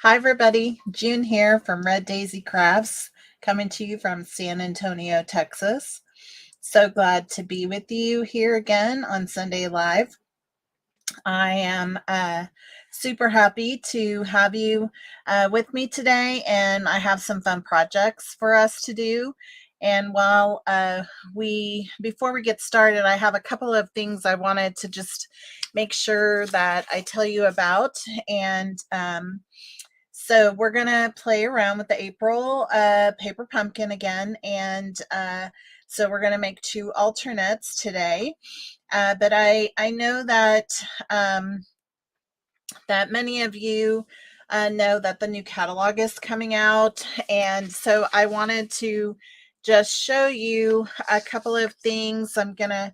Hi, everybody. June here from Red Daisy Crafts, coming to you from San Antonio, Texas. So glad to be with you here again on Sunday Live. I am super happy to have you with me today, and I have some fun projects for us to do. And while before we get started, I have a couple of things I wanted to just make sure that I tell you about. And so we're gonna play around with the April paper pumpkin again, and so we're gonna make two alternates today. But I know that um, that many of you know that the new catalog is coming out, and so I wanted to just show you a couple of things. I'm gonna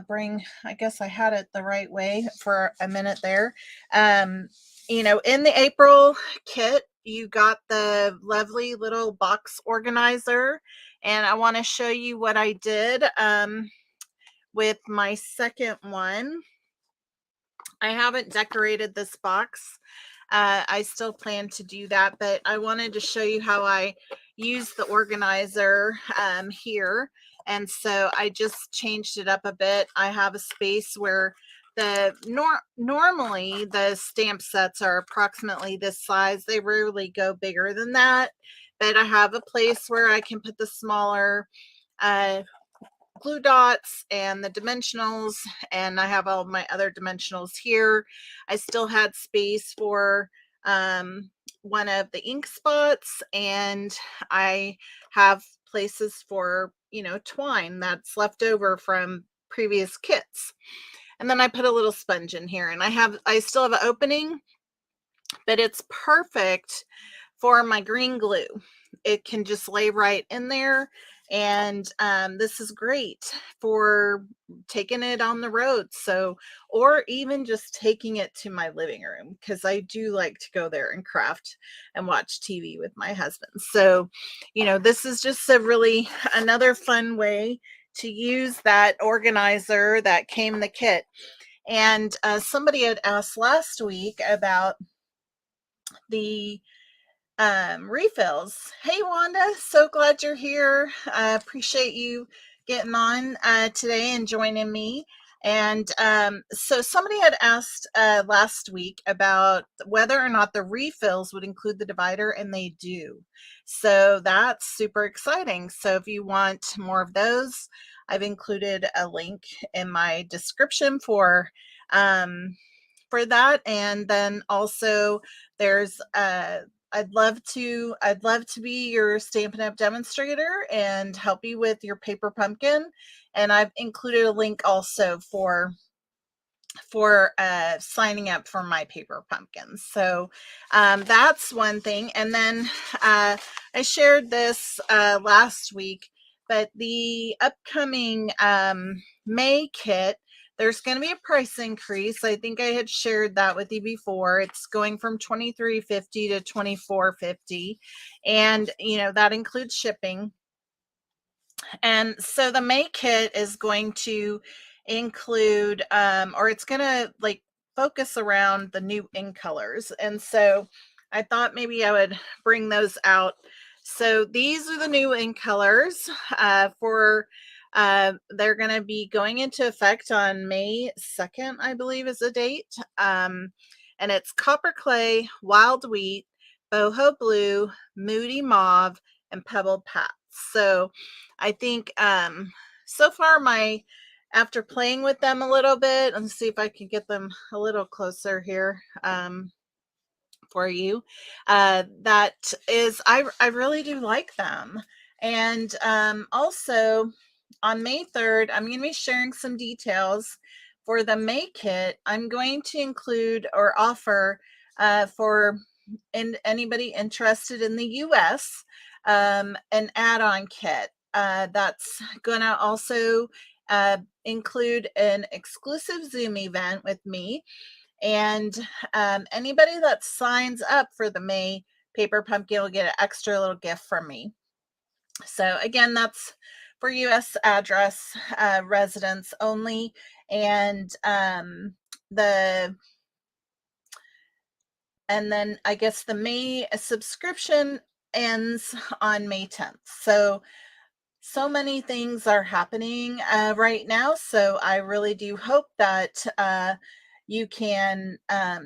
bring, I guess I had it the right way for a minute there. Um, in the April kit, you got the lovely little box organizer, and I want to show you what I did with my second one. I haven't decorated this box. I still plan to do that, but I wanted to show you how I use the organizer here. And so I just changed it up a bit. I have a space where normally the stamp sets are approximately this size. They rarely go bigger than that, but I have a place where I can put the smaller uh, glue dots and the dimensionals, and I have all my other dimensionals here. I still had space for one of the ink spots, and I have places for twine that's left over from previous kits. And then I put a little sponge in here, and I still have an opening, but it's perfect for my green glue. It can just lay right in there. And this is great for taking it on the road. So, or even just taking it to my living room, because I do like to go there and craft and watch TV with my husband. So, this is just another fun way to use that organizer that came in the kit. And somebody had asked last week about the refills. Hey, Wanda, so glad you're here. I appreciate you getting on today and joining me. And so somebody had asked last week about whether or not the refills would include the divider, and they do. So that's super exciting. So if you want more of those, I've included a link in my description for that. And then also there's I'd love to be your Stampin' Up! Demonstrator and help you with your paper pumpkin. And I've included a link also for signing up for my paper pumpkins. So that's one thing. And then I shared this last week, but the upcoming May kit, there's going to be a price increase. I think I had shared that with you before. It's going from $23.50 to $24.50, and that includes shipping. And so the May kit is going to include, or it's going to like focus around the new ink colors. And so I thought maybe I would bring those out. So these are the new ink colors they're going to be going into effect on May 2nd, I believe is the date. And it's Copper Clay, Wild Wheat, Boho Blue, Moody Mauve, and Pebbled Pat. So I think so far after playing with them a little bit, let's see if I can get them a little closer here for you. That is, I really do like them. And also on May 3rd, I'm going to be sharing some details for the May kit. I'm going to include or offer for anybody interested in the US an add-on kit that's going to also include an exclusive Zoom event with me, and anybody that signs up for the May paper pumpkin will get an extra little gift from me. So again, that's for US address residents only. And the and then I guess the May subscription ends on May 10th. So many things are happening right now. So I really do hope that you can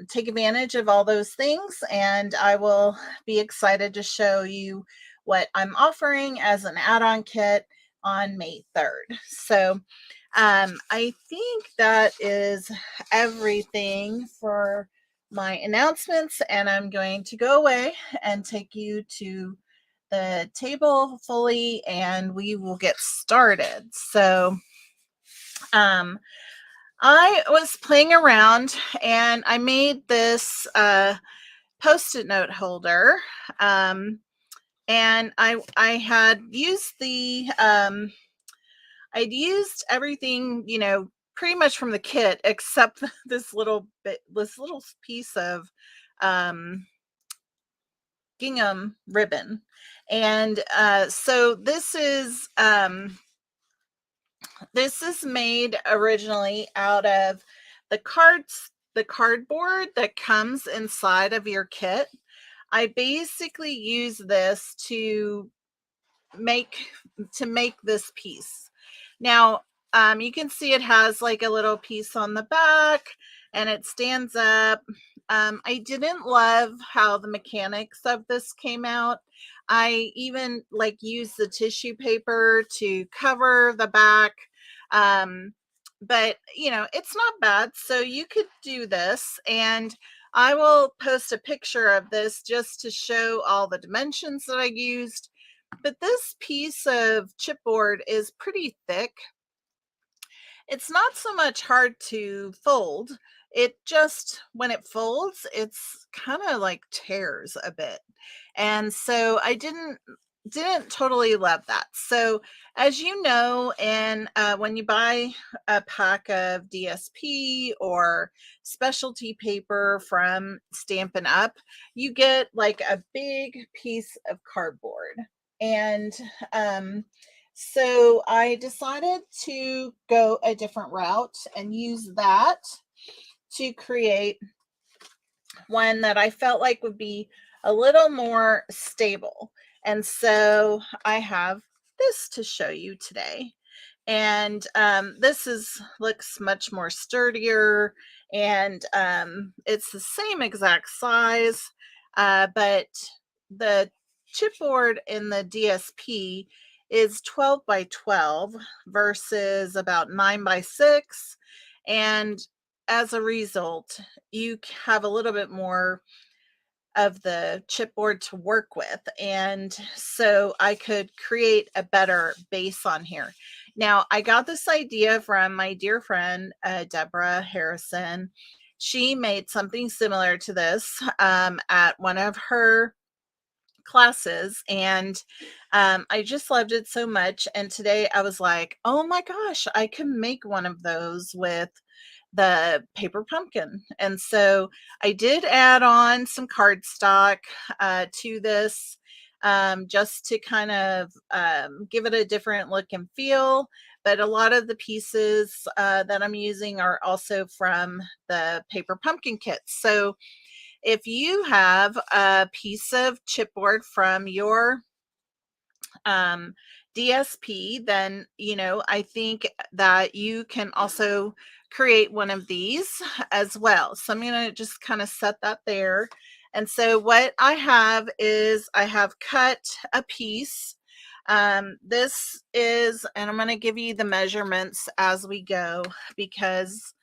take advantage of all those things. And I will be excited to show you what I'm offering as an add-on kit on May 3rd. So I think that is everything for my announcements, and I'm going to go away and take you to the table fully and we will get started. So I was playing around and I made this post-it note holder, and I had used I'd used everything, pretty much from the kit except this little piece of um, gingham ribbon. And so this is made originally out of the cardboard that comes inside of your kit. I basically use this make to make this piece. Now, you can see it has like a little piece on the back and it stands up. I didn't love how the mechanics of this came out. I even like used the tissue paper to cover the back. Um, but it's not bad. So you could do this, and I will post a picture of this just to show all the dimensions that I used. But this piece of chipboard is pretty thick. It's not so much hard to fold. It just, when it folds, it's kind of like tears a bit. And so I didn't totally love that. So as you know, and when you buy a pack of DSP or specialty paper from Stampin' Up, you get like a big piece of cardboard. And so I decided to go a different route and use that to create one that I felt like would be a little more stable. And so I have this to show you today. And looks much more sturdier, and it's the same exact size, but the chipboard in the DSP is 12 by 12 versus about 9 by 6. And as a result, you have a little bit more of the chipboard to work with. And so I could create a better base on here. Now, I got this idea from my dear friend, Deborah Harrison. She made something similar to this at one of her classes, and I just loved it so much. And today I was like, oh my gosh, I can make one of those with the paper pumpkin. And so I did add on some cardstock to this, just to kind of give it a different look and feel. But a lot of the pieces that I'm using are also from the paper pumpkin kit. So if you have a piece of chipboard from your DSP, then I think that you can also create one of these as well. So I'm going to just kind of set that there. And so what I have is I have cut a piece. This is, and I'm going to give you the measurements as we go, because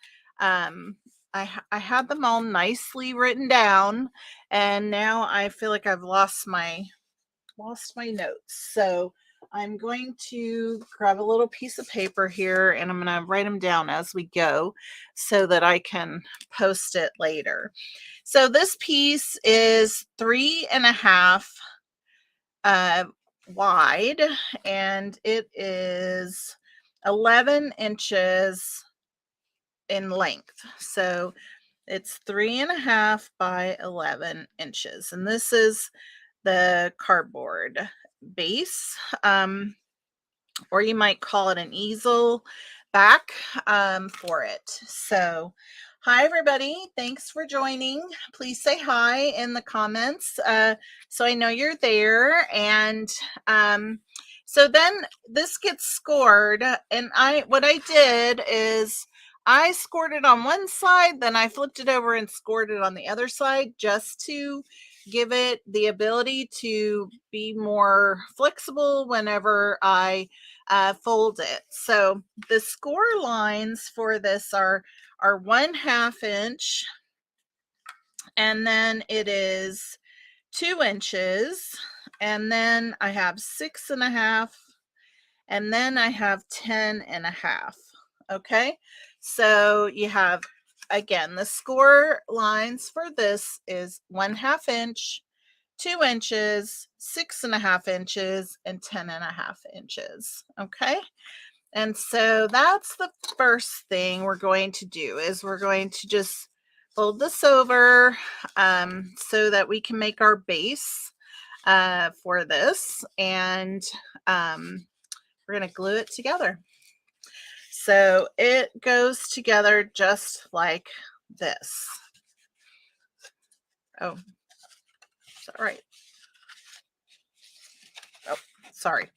I had them all nicely written down, and now I feel like I've lost my notes. So I'm going to grab a little piece of paper here, and I'm going to write them down as we go so that I can post it later. So this piece is 3.5 wide, and it is 11 inches in length. So it's 3.5 by 11 inches. And this is the cardboard base, or you might call it an easel back for it. So Hi, everybody. Thanks for joining. Please say hi in the comments so I know you're there. And so then this gets scored. And what I did is I scored it on one side, then I flipped it over and scored it on the other side just to give it the ability to be more flexible whenever I fold it. So the score lines for this are 1/2 inch, and then it is 2 inches, and then I have 6.5, and then I have 10.5. Okay, so you have, again, the score lines for this is 1/2 inch, 2 inches, 6.5 inches, and 10.5 inches. Okay. And so that's the first thing we're going to do is we're going to just fold this over so that we can make our base for this. And we're going to glue it together. So it goes together just like this. Oh, is that right? Oh, sorry.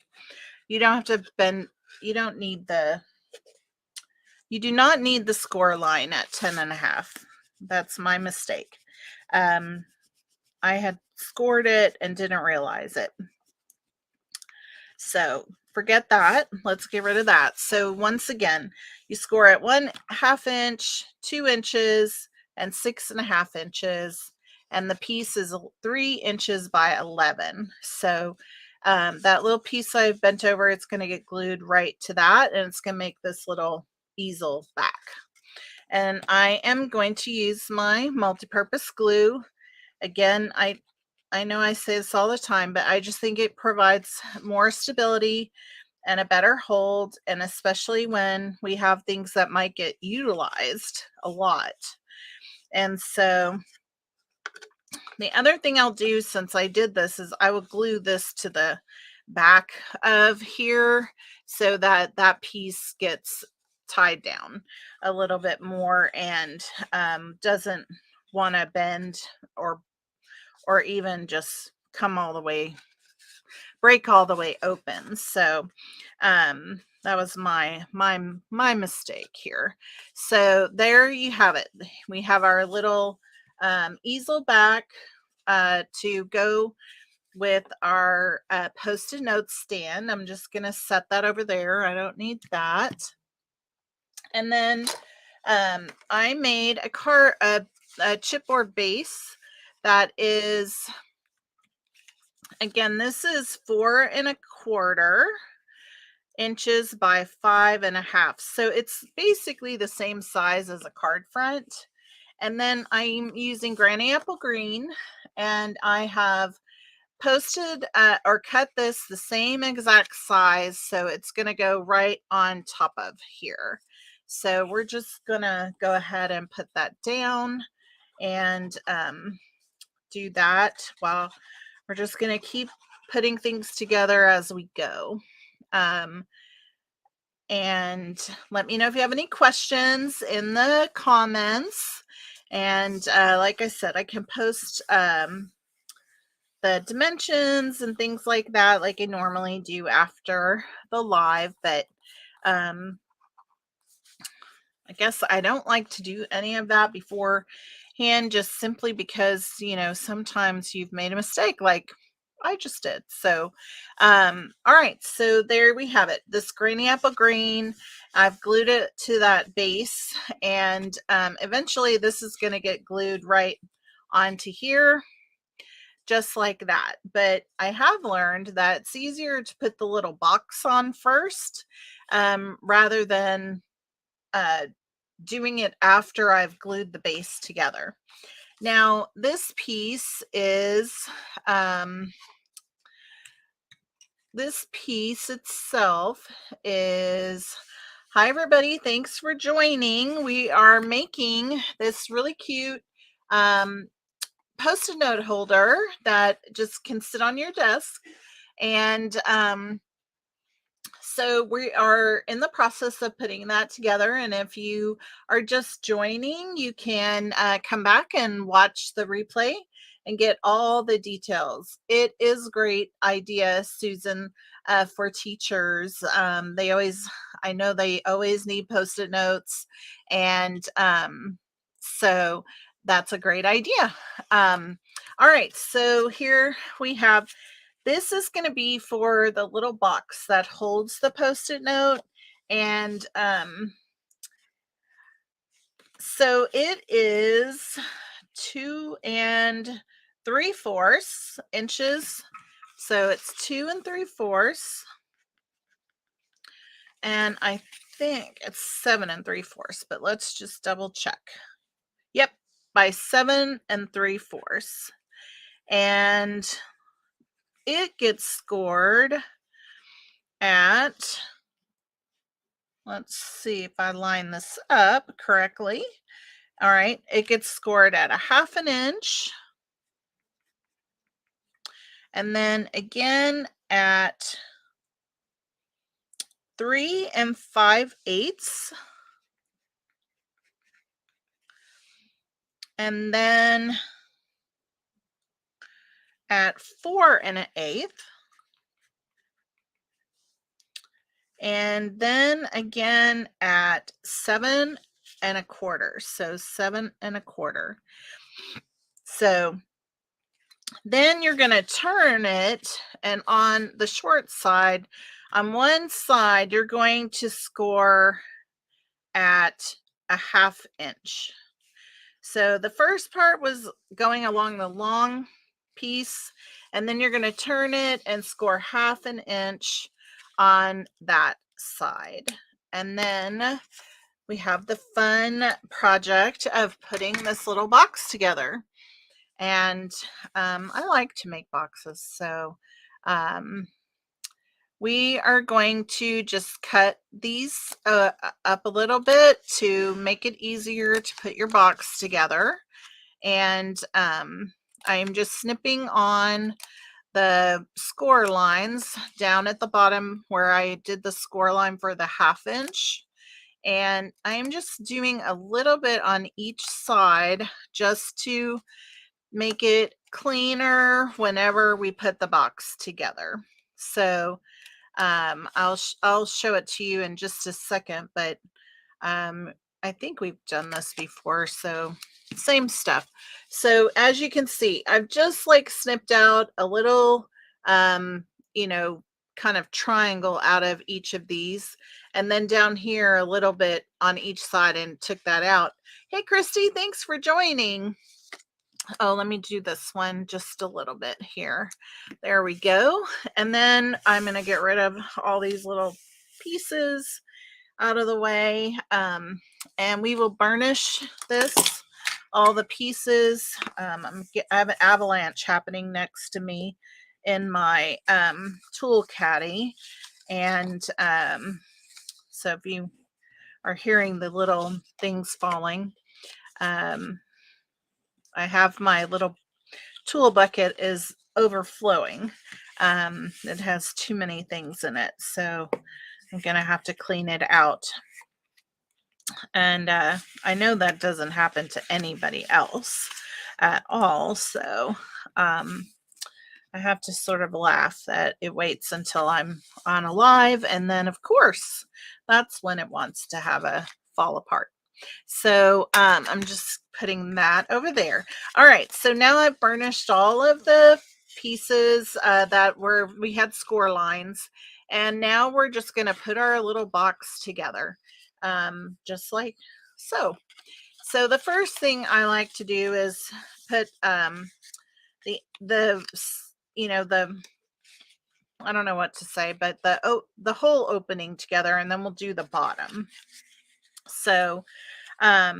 You don't have to bend. You don't need you do not need the score line at 10.5. That's my mistake. I had scored it and didn't realize it. So forget that. Let's get rid of that. So once again, you score at 1/2 inch, 2 inches, and 6.5 inches. And the piece is 3 inches by 11. So that little piece I've bent over, it's going to get glued right to that. And it's going to make this little easel back. And I am going to use my multi-purpose glue. Again, I know I say this all the time, but I just think it provides more stability and a better hold, and especially when we have things that might get utilized a lot. And so the other thing I'll do since I did this is I will glue this to the back of here so that that piece gets tied down a little bit more and doesn't want to bend or even just come all the way, break all the way open. So that was my mistake here. So there you have it. We have our little easel back to go with our post-it note stand. I'm just going to set that over there. I don't need that. And then I made a chipboard base that is, again, this is 4.25 inches by 5.5. So it's basically the same size as a card front. And then I'm using Granny Apple Green, and I have posted or cut this the same exact size. So it's going to go right on top of here. So we're just going to go ahead and put that down and do that while we're just going to keep putting things together as we go. And let me know if you have any questions in the comments. And like I said, I can post the dimensions and things like that like I normally do after the live. But I guess I don't like to do any of that beforehand, just simply because, you know, sometimes you've made a mistake like I just did. So, all right. So there we have it. This Granny Apple Green, I've glued it to that base, and eventually this is going to get glued right onto here, just like that. But I have learned that it's easier to put the little box on first, rather than doing it after I've glued the base together. Now, this piece is, this piece itself is, hi everybody, thanks for joining. We are making this really cute post-it note holder that just can sit on your desk. And So we are in the process of putting that together. And if you are just joining, you can come back and watch the replay and get all the details. It is a great idea, Susan, for teachers. I know they always need post-it notes. And so that's a great idea. All right, so here we have, this is going to be for the little box that holds the post-it note. And so it is 2 3/4 inches. So it's 2 3/4. And I think it's 7 3/4, but let's just double check. Yep, by 7 3/4. And it gets scored at, let's see if I line this up correctly. All right, it gets scored at 1/2 inch. And then again at 3 5/8. And then at 4 1/8. And then again at 7 1/4. So 7 1/4. So then you're going to turn it, and on the short side, on one side, you're going to score at 1/2 inch. So the first part was going along the long piece, and then you're going to turn it and score 1/2 inch on that side. And then we have the fun project of putting this little box together. And I like to make boxes, so we are going to just cut these up a little bit to make it easier to put your box together. And I'm just snipping on the score lines down at the bottom where I did the score line for the 1/2 inch. And I'm just doing a little bit on each side just to make it cleaner whenever we put the box together. So I'll show it to you in just a second, but I think we've done this before, so same stuff. So as you can see, I've just like snipped out a little, you know, kind of triangle out of each of these, and then down here a little bit on each side, and took that out. Hey, Christy, thanks for joining. Oh, let me do this one just a little bit here. There we go. And then I'm going to get rid of all these little pieces out of the way. And we will burnish this, all the pieces. I have an avalanche happening next to me in my tool caddy. And so if you are hearing the little things falling, I have my little tool bucket is overflowing. It has too many things in it, so I'm gonna have to clean it out. And I know that doesn't happen to anybody else at all, so I have to sort of laugh that it waits until I'm on a live, and then of course that's when it wants to have a fall apart. So I'm just putting that over there. All right, so now I've burnished all of the pieces that we had score lines, and now we're just going to put our little box together, just like so. So the first thing I like to do is put the you know, the, I don't know what to say, but the whole opening together, and then we'll do the bottom. So I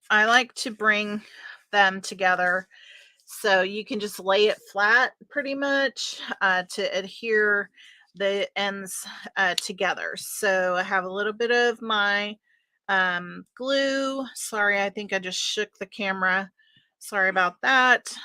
like to bring them together so you can just lay it flat pretty much to adhere the ends together. So I have a little bit of my glue. Sorry, I think I just shook the camera. Sorry about that.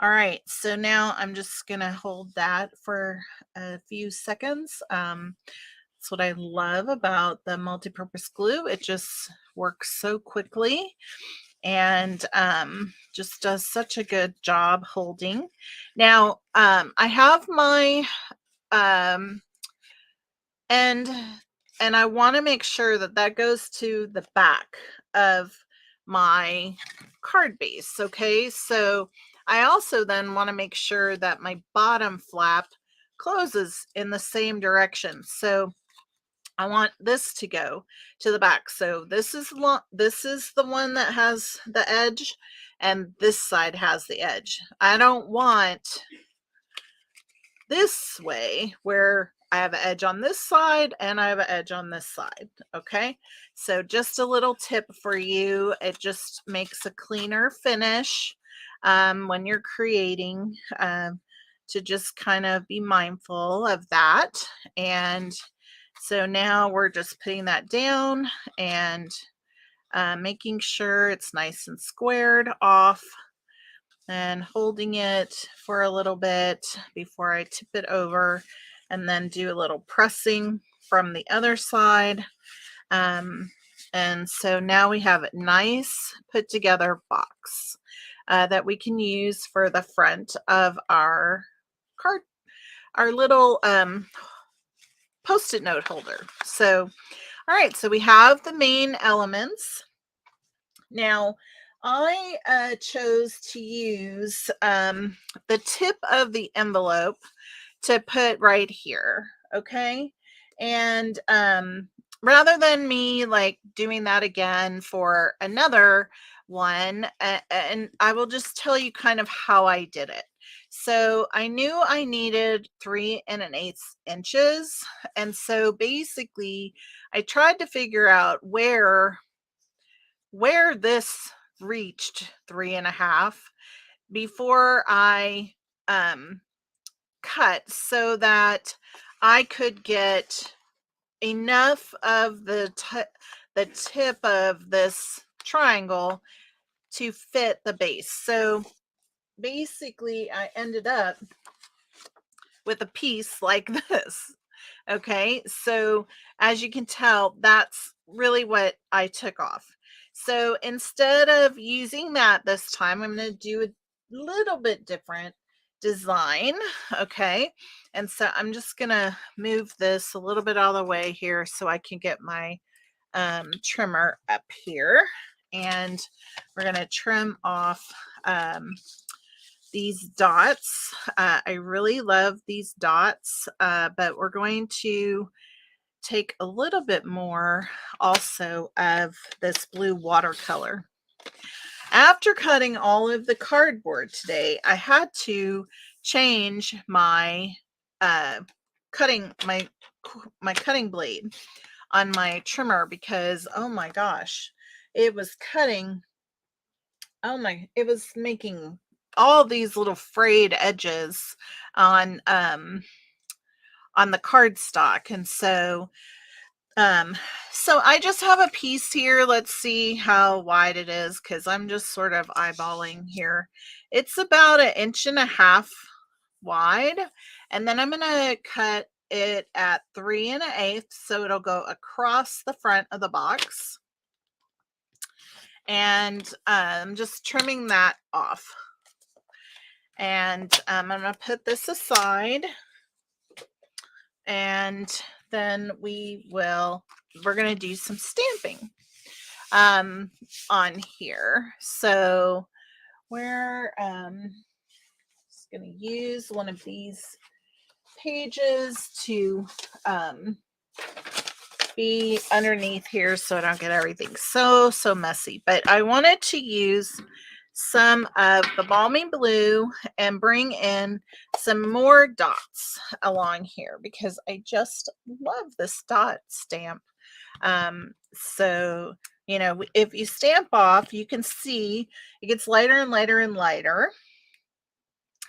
All right, so now I'm just gonna hold that for a few seconds. That's what I love about the multi-purpose glue. It just works so quickly and just does such a good job holding. Now, I have my um, and I want to make sure that that goes to the back of my card base. Okay, so I also then want to make sure that my bottom flap closes in the same direction. So I want this to go to the back. So this is this is the one that has the edge, and this side has the edge. I don't want this way where I have an edge on this side and I have an edge on this side. Okay, so just a little tip for you. It just makes a cleaner finish when you're creating, to just kind of be mindful of that. And so now we're just putting that down and making sure it's nice and squared off and holding it for a little bit before I tip it over, and then do a little pressing from the other side. And so now we have a nice put together box that we can use for the front of our card, our little post-it note holder. So, all right, so we have the main elements. Now, I chose to use the tip of the envelope to put right here, okay? And rather than me like doing that again for another one, and I will just tell you kind of how I did it. So I knew I needed 3 1/8 inches. And so basically I tried to figure out where this reached 3 1/2 before I cut, so that I could get enough of the tip of this triangle to fit the base. So basically I ended up with a piece like this. Okay, so as you can tell, that's really what I took off. So instead of using that this time, I'm going to do a little bit different design. Okay, and so I'm just going to move this a little bit out of the way here so I can get my trimmer up here. And we're going to trim off these dots. I really love these dots, but we're going to take a little bit more also of this blue watercolor. After cutting all of the cardboard today, I had to change my cutting my cutting blade on my trimmer, because oh my gosh, it was cutting, it was making all these little frayed edges on the cardstock. And so I just have a piece here. Let's see how wide it is, because I'm just sort of eyeballing here. It's about 1.5 inches wide, and then I'm gonna cut it at 3 1/8, so it'll go across the front of the box. And I'm just trimming that off. And I'm gonna put this aside, and then we're gonna do some stamping on here. So we're just gonna use one of these pages to be underneath here so I don't get everything so messy. But I wanted to use some of the Balmy Blue and bring in some more dots along here, because I just love this dot stamp. So, you know, if you stamp off, you can see it gets lighter and lighter and lighter.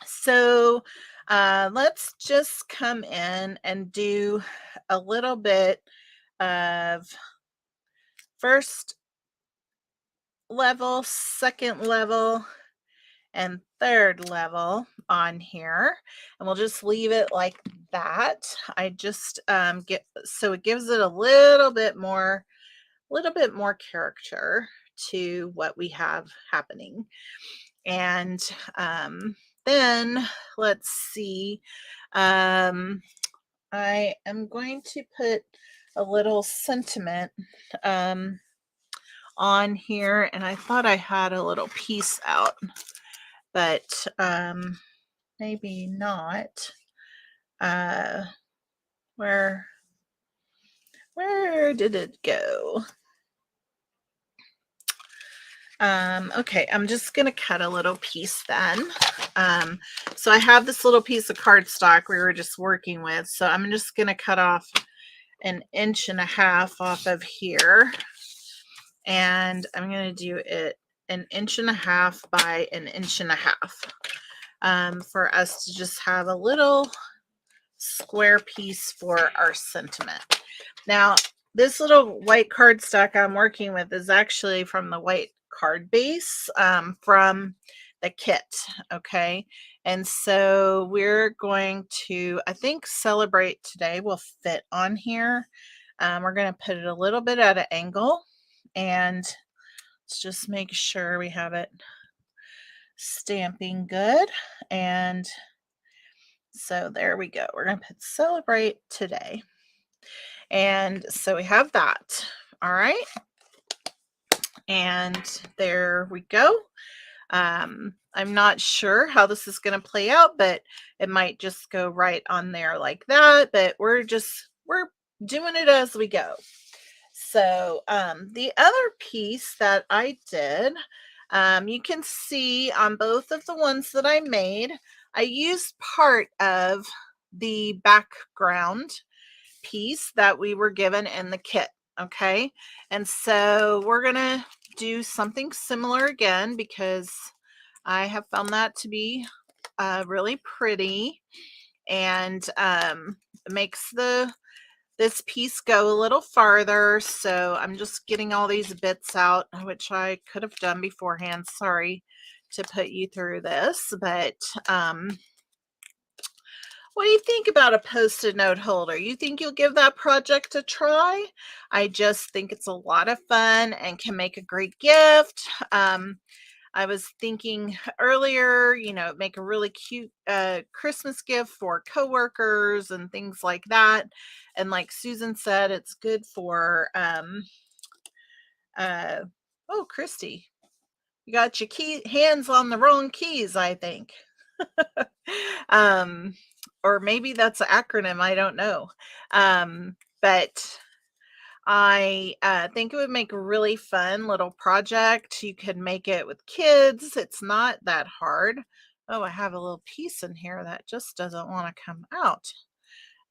So let's just come in and do a little bit of first level, second level, and third level on here, and we'll just leave it like that. I just get so it gives it a little bit more character to what we have happening. And then let's see. Um, I am going to put a little sentiment on here, and I thought I had a little piece out, but maybe not. Uh, where did it go? Okay, I'm just gonna cut a little piece then. So I have this little piece of cardstock we were just working with, so I'm just gonna cut off 1.5 inches off of here, and I'm gonna do it 1.5 inches by 1.5 inches for us to just have a little square piece for our sentiment. Now, this little white cardstock I'm working with is actually from the white card base from the kit, okay? And so we're going to, I think Celebrate Today will fit on here. We're going to put it a little bit at an angle, and let's just make sure we have it stamping good. And so there we go. We're going to put Celebrate Today. And so we have that. All right. And there we go. I'm not sure how this is going to play out, but it might just go right on there like that. But we're doing it as we go. So the other piece that I did, you can see on both of the ones that I made, I used part of the background piece that we were given in the kit. Okay, and so we're gonna do something similar again because I have found that to be really pretty, and it makes this piece go a little farther. So I'm just getting all these bits out, which I could have done beforehand. Sorry to put you through this, but what do you think about a Post-it note holder? You think you'll give that project a try? I just think it's a lot of fun and can make a great gift. I was thinking earlier, make a really cute Christmas gift for coworkers and things like that. And like Susan said, it's good for, oh, Christy, you got your hands on the wrong keys, I think. um, or maybe that's an acronym, I don't know. But I think it would make a really fun little project. You could make it with kids. It's not that hard. Oh, I have a little piece in here that just doesn't want to come out.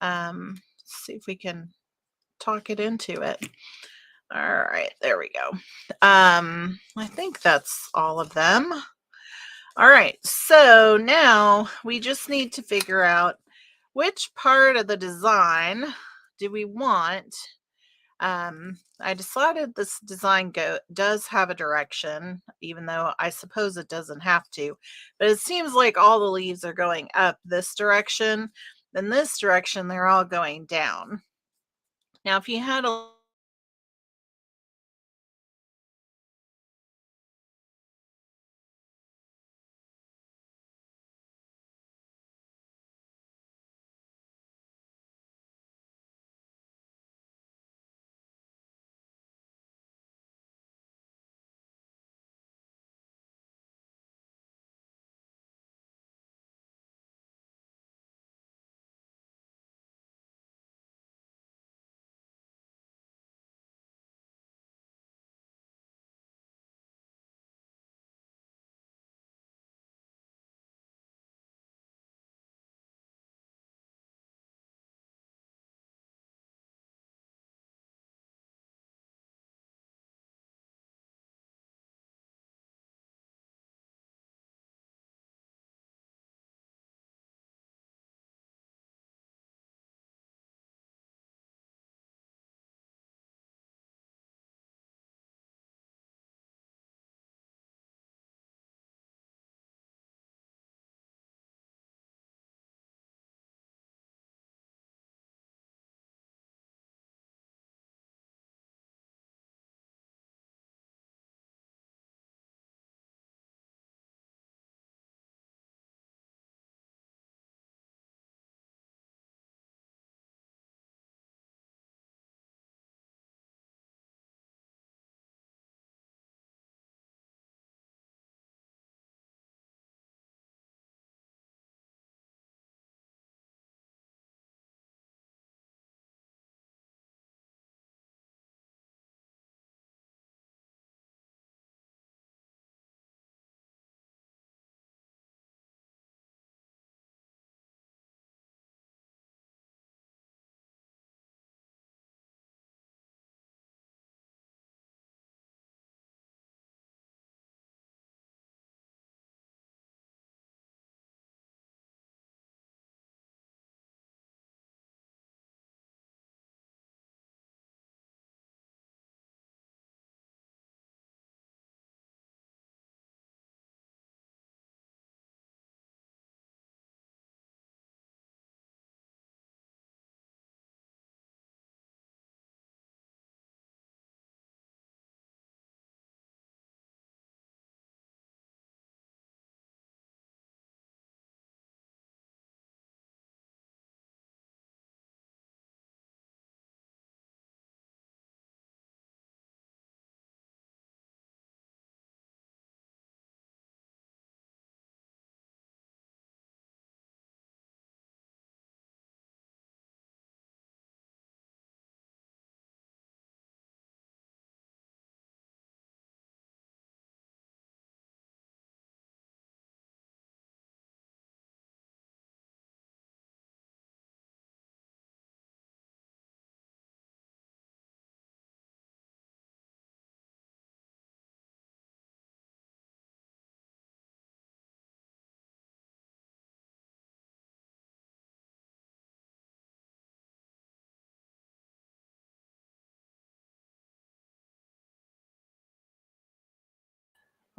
Let's see if we can talk it into it. All right, there we go. I think that's all of them. All right, so now we just need to figure out which part of the design do we want. I decided this design does have a direction, even though I suppose it doesn't have to, but it seems like all the leaves are going up this direction, then this direction they're all going down. Now, if you had a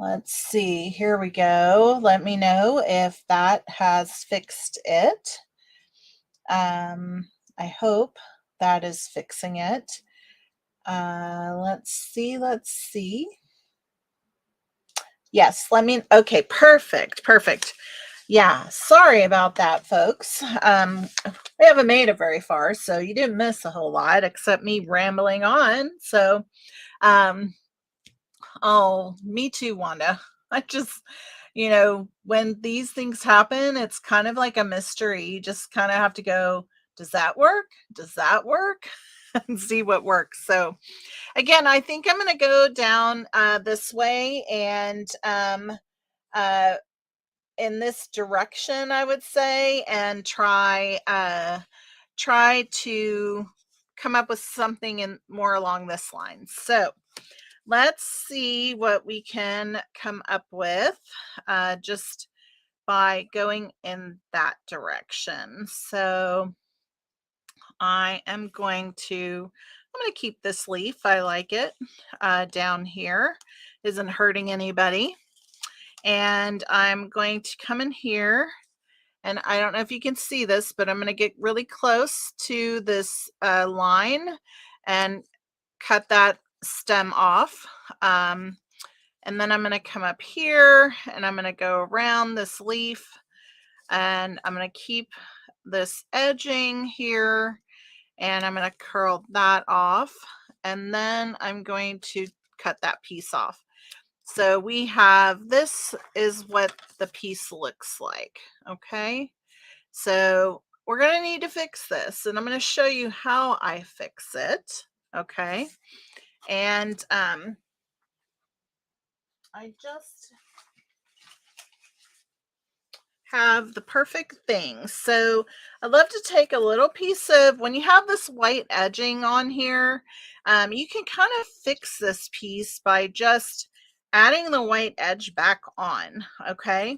Let's see, here we go. Let me know if that has fixed it. I hope that is fixing it. Let's see, let's see. Yes, okay, perfect, perfect. Yeah, sorry about that, folks. We haven't made it very far, so you didn't miss a whole lot except me rambling on. So, um, oh, me too, Wanda. I just, when these things happen, it's kind of like a mystery. You just kind of have to go, does that work? Does that work? And see what works. So, again, I think I'm going to go down this way and uh, in this direction, I would say, and try to come up with something in more along this line. So let's see what we can come up with just by going in that direction. So I'm going to keep this leaf. I like it down here. Isn't hurting anybody. And I'm going to come in here, and I don't know if you can see this, but I'm going to get really close to this line and cut that stem off. And then I'm going to come up here and I'm going to go around this leaf, and I'm going to keep this edging here, and I'm going to curl that off, and then I'm going to cut that piece off. So we have, this is what the piece looks like. Okay. So we're going to need to fix this, and I'm going to show you how I fix it. Okay. And I just have the perfect thing. So I love to take a little piece of, when you have this white edging on here, you can kind of fix this piece by just adding the white edge back on. Okay.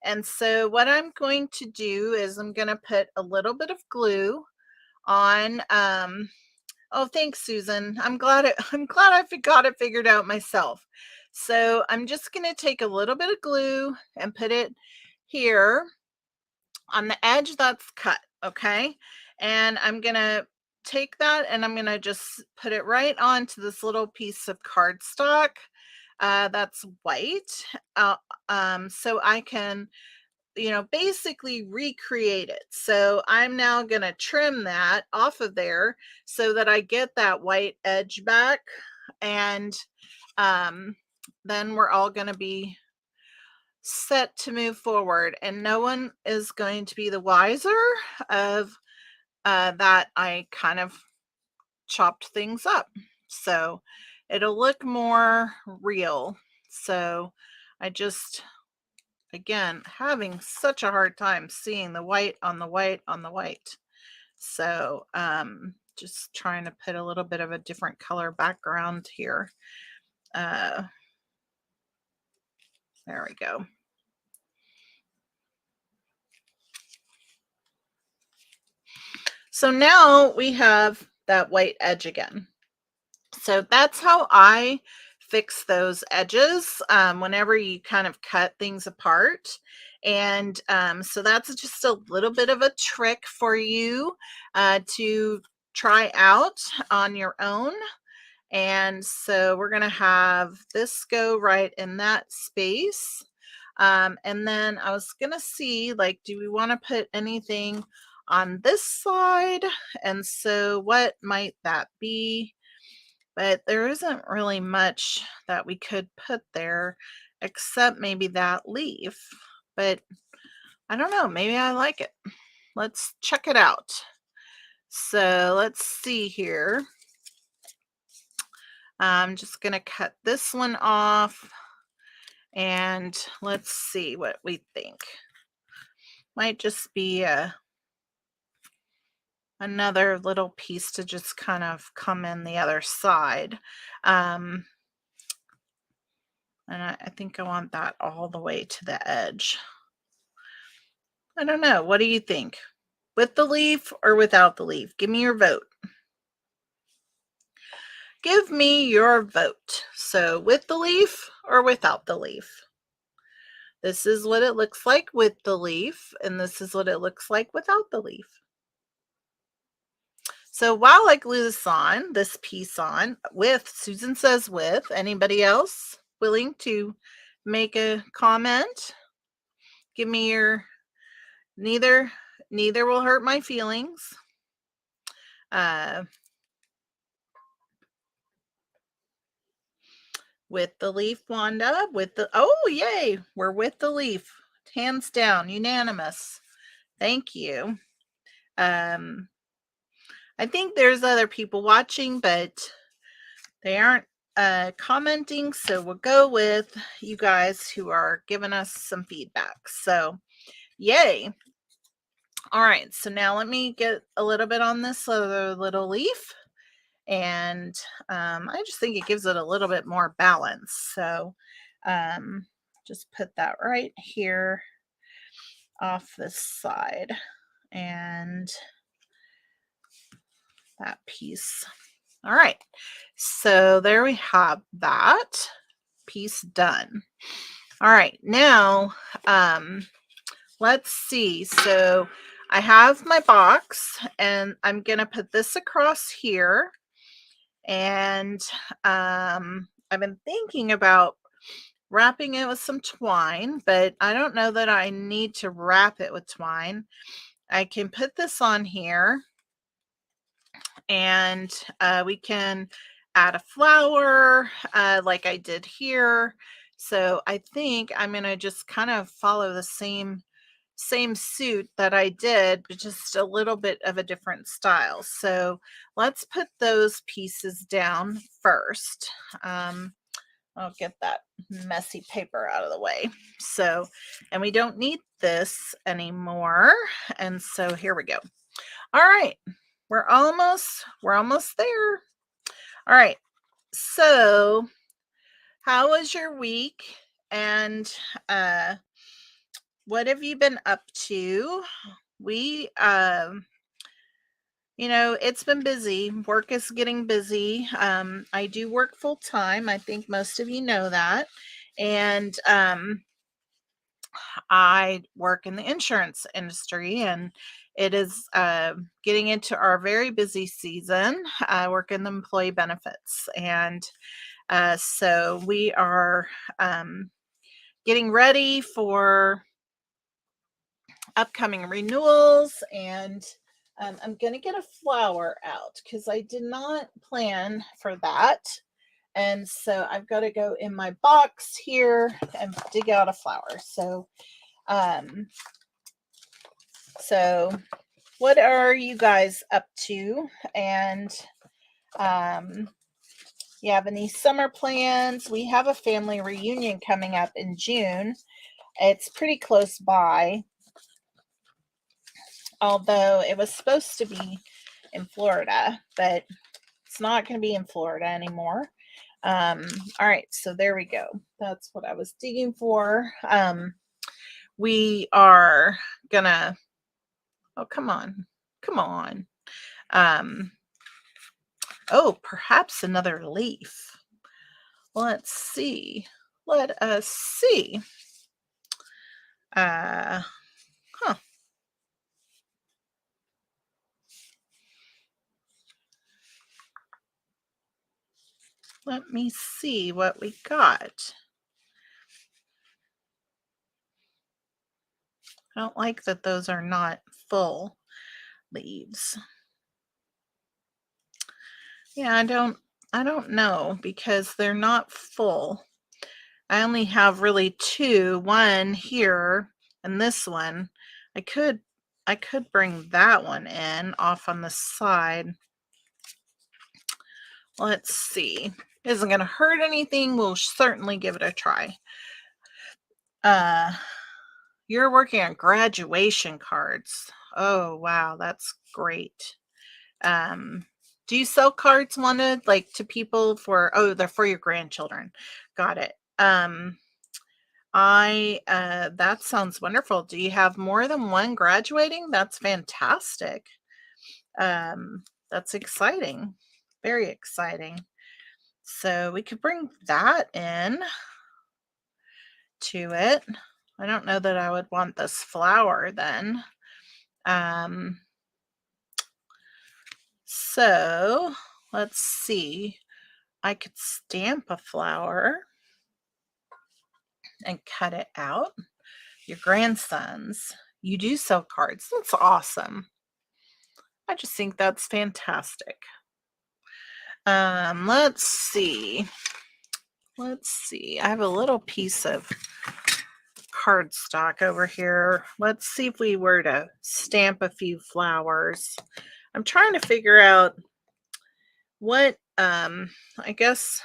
And so what I'm going to do is I'm going to put a little bit of glue on. Oh, thanks, Susan. I'm glad I got it figured out myself. So I'm just going to take a little bit of glue and put it here on the edge that's cut. Okay. And I'm going to take that and I'm going to just put it right onto this little piece of cardstock that's white. So I can, basically recreate it. So I'm now going to trim that off of there so that I get that white edge back. And then we're all going to be set to move forward, and no one is going to be the wiser of that I kind of chopped things up. So it'll look more real. So I just, again, having such a hard time seeing the white on the white on the white. So just trying to put a little bit of a different color background here. There we go. So now we have that white edge again. So that's how I fix those edges whenever you kind of cut things apart. And so that's just a little bit of a trick for you to try out on your own. And so we're going to have this go right in that space. And then I was going to see, like, do we want to put anything on this side? And so what might that be? But there isn't really much that we could put there except maybe that leaf. But I don't know, maybe I like it. Let's check it out. So let's see here. I'm just going to cut this one off, and let's see what we think. Might just be another little piece to just kind of come in the other side. And I think I want that all the way to the edge. I don't know. What do you think? With the leaf or without the leaf? Give me your vote. Give me your vote. So with the leaf or without the leaf? This is what it looks like with the leaf, and this is what it looks like without the leaf. So while I glue this piece on with, Susan says with, anybody else willing to make a comment? Give me your, neither will hurt my feelings. With the leaf, Wanda, oh, yay, we're with the leaf. Hands down, unanimous. Thank you. I think there's other people watching, but they aren't commenting, so we'll go with you guys who are giving us some feedback. So, yay. All right, so now let me get a little bit on this other little leaf, and I just think it gives it a little bit more balance. So, just put that right here off this side, and that piece. All right, so there we have that piece done. All right, now let's see. So I have my box, and I'm gonna put this across here, and I've been thinking about wrapping it with some twine, but I don't know that I need to wrap it with twine. I can put this on here, and we can add a flower like I did here. So I think I'm gonna just kind of follow the same suit that I did, but just a little bit of a different style. So let's put those pieces down first. I'll get that messy paper out of the way. So, and we don't need this anymore. And so here we go. All right, we're almost there. All right, so how was your week, and what have you been up to? We it's been busy. Work is getting busy. I do work full time. I think most of you know that. And I work in the insurance industry, and it is getting into our very busy season. I work in the employee benefits, and so we are getting ready for upcoming renewals, and I'm going to get a flower out because I did not plan for that. And so I've got to go in my box here and dig out a flower. So, what are you guys up to? And you have any summer plans? We have a family reunion coming up in June. It's pretty close by, although it was supposed to be in Florida, but it's not going to be in Florida anymore. All right, so there we go. That's what I was digging for. We are gonna, oh, come on. Oh, perhaps another leaf. Let's see. Let us see. Let me see what we got. I don't like that those are not full leaves. Yeah, I don't know, because they're not full. I only have really two, one here and this one. I could bring that one in off on the side. Let's see. Isn't going to hurt anything. We'll certainly give it a try. You're working on graduation cards. Oh, wow. That's great. Do you sell cards wanted, like, to people for, oh, they're for your grandchildren. Got it. That sounds wonderful. Do you have more than one graduating? That's fantastic. That's exciting. Very exciting. So we could bring that in to it. I don't know that I would want this flower then. Um, so let's see. I could stamp a flower and cut it out. Your grandsons, you do sell cards. That's awesome. I just think that's fantastic. Let's see. Let's see. I have a little piece of cardstock over here. Let's see if we were to stamp a few flowers. I'm trying to figure out what I guess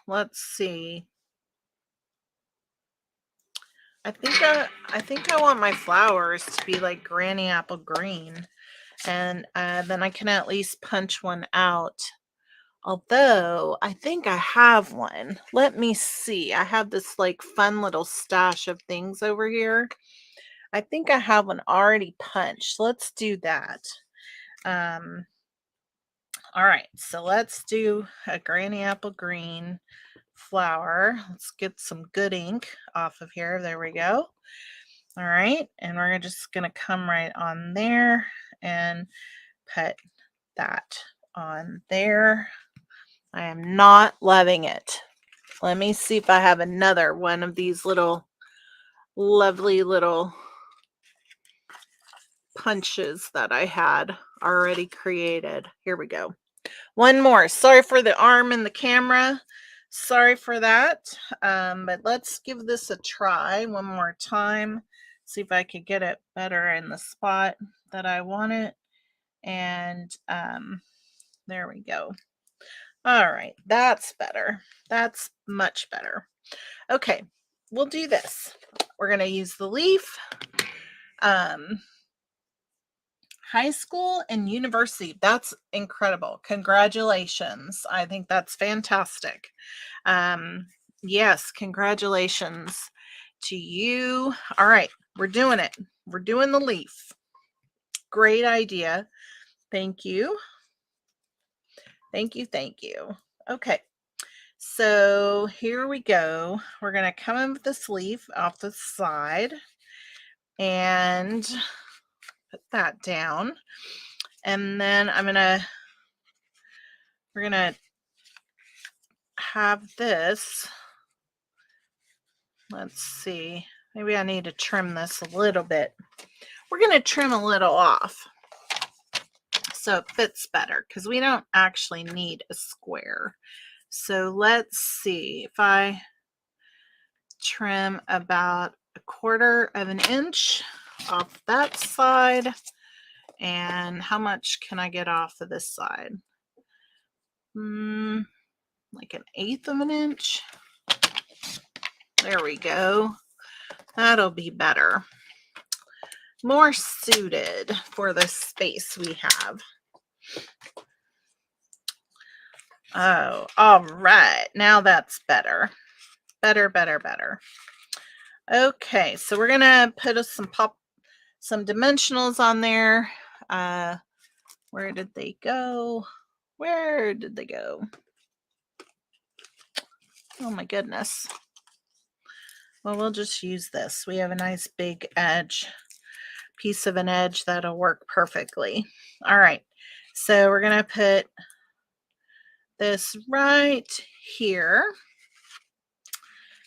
let's see. I think I want my flowers to be like Granny Apple Green, and then I can at least punch one out. Although I think I have one. Let me see. I have this like fun little stash of things over here. I think I have one already punched. Let's do that. Um, all right, so let's do a Granny Apple Green flower. Let's get some good ink off of here. There we go. All right, and we're just gonna come right on there and put that on there. I am not loving it. Let me see if I have another one of these little lovely little punches that I had already created. Here we go. One more. Sorry for the arm in the camera. Sorry for that. But let's give this a try one more time. See if I could get it better in the spot that I want it. And there we go. All right, that's better. That's much better. Okay, we'll do this. We're going to use the leaf. High school and university. That's incredible. Congratulations. I think that's fantastic. Yes, congratulations to you. All right, we're doing it. We're doing the leaf. Great idea. Thank you. Thank you. Thank you. Okay. So here we go. We're going to come in with this leaf off the side and put that down. And then we're going to have this. Let's see. Maybe I need to trim this a little bit. We're going to trim a little off so it fits better because we don't actually need a square. So let's see if I trim about 1/4 of an inch off that side. And how much can I get off of this side? Like 1/8 of an inch. There we go. That'll be better. More suited for the space we have. Oh, all right. Now that's better. Better, better, better. Okay, so we're gonna put some dimensionals on there. Where did they go? Where did they go? Oh my goodness. Well, we'll just use this. We have a nice big edge, piece of an edge that'll work perfectly. All right, so we're gonna put this right here.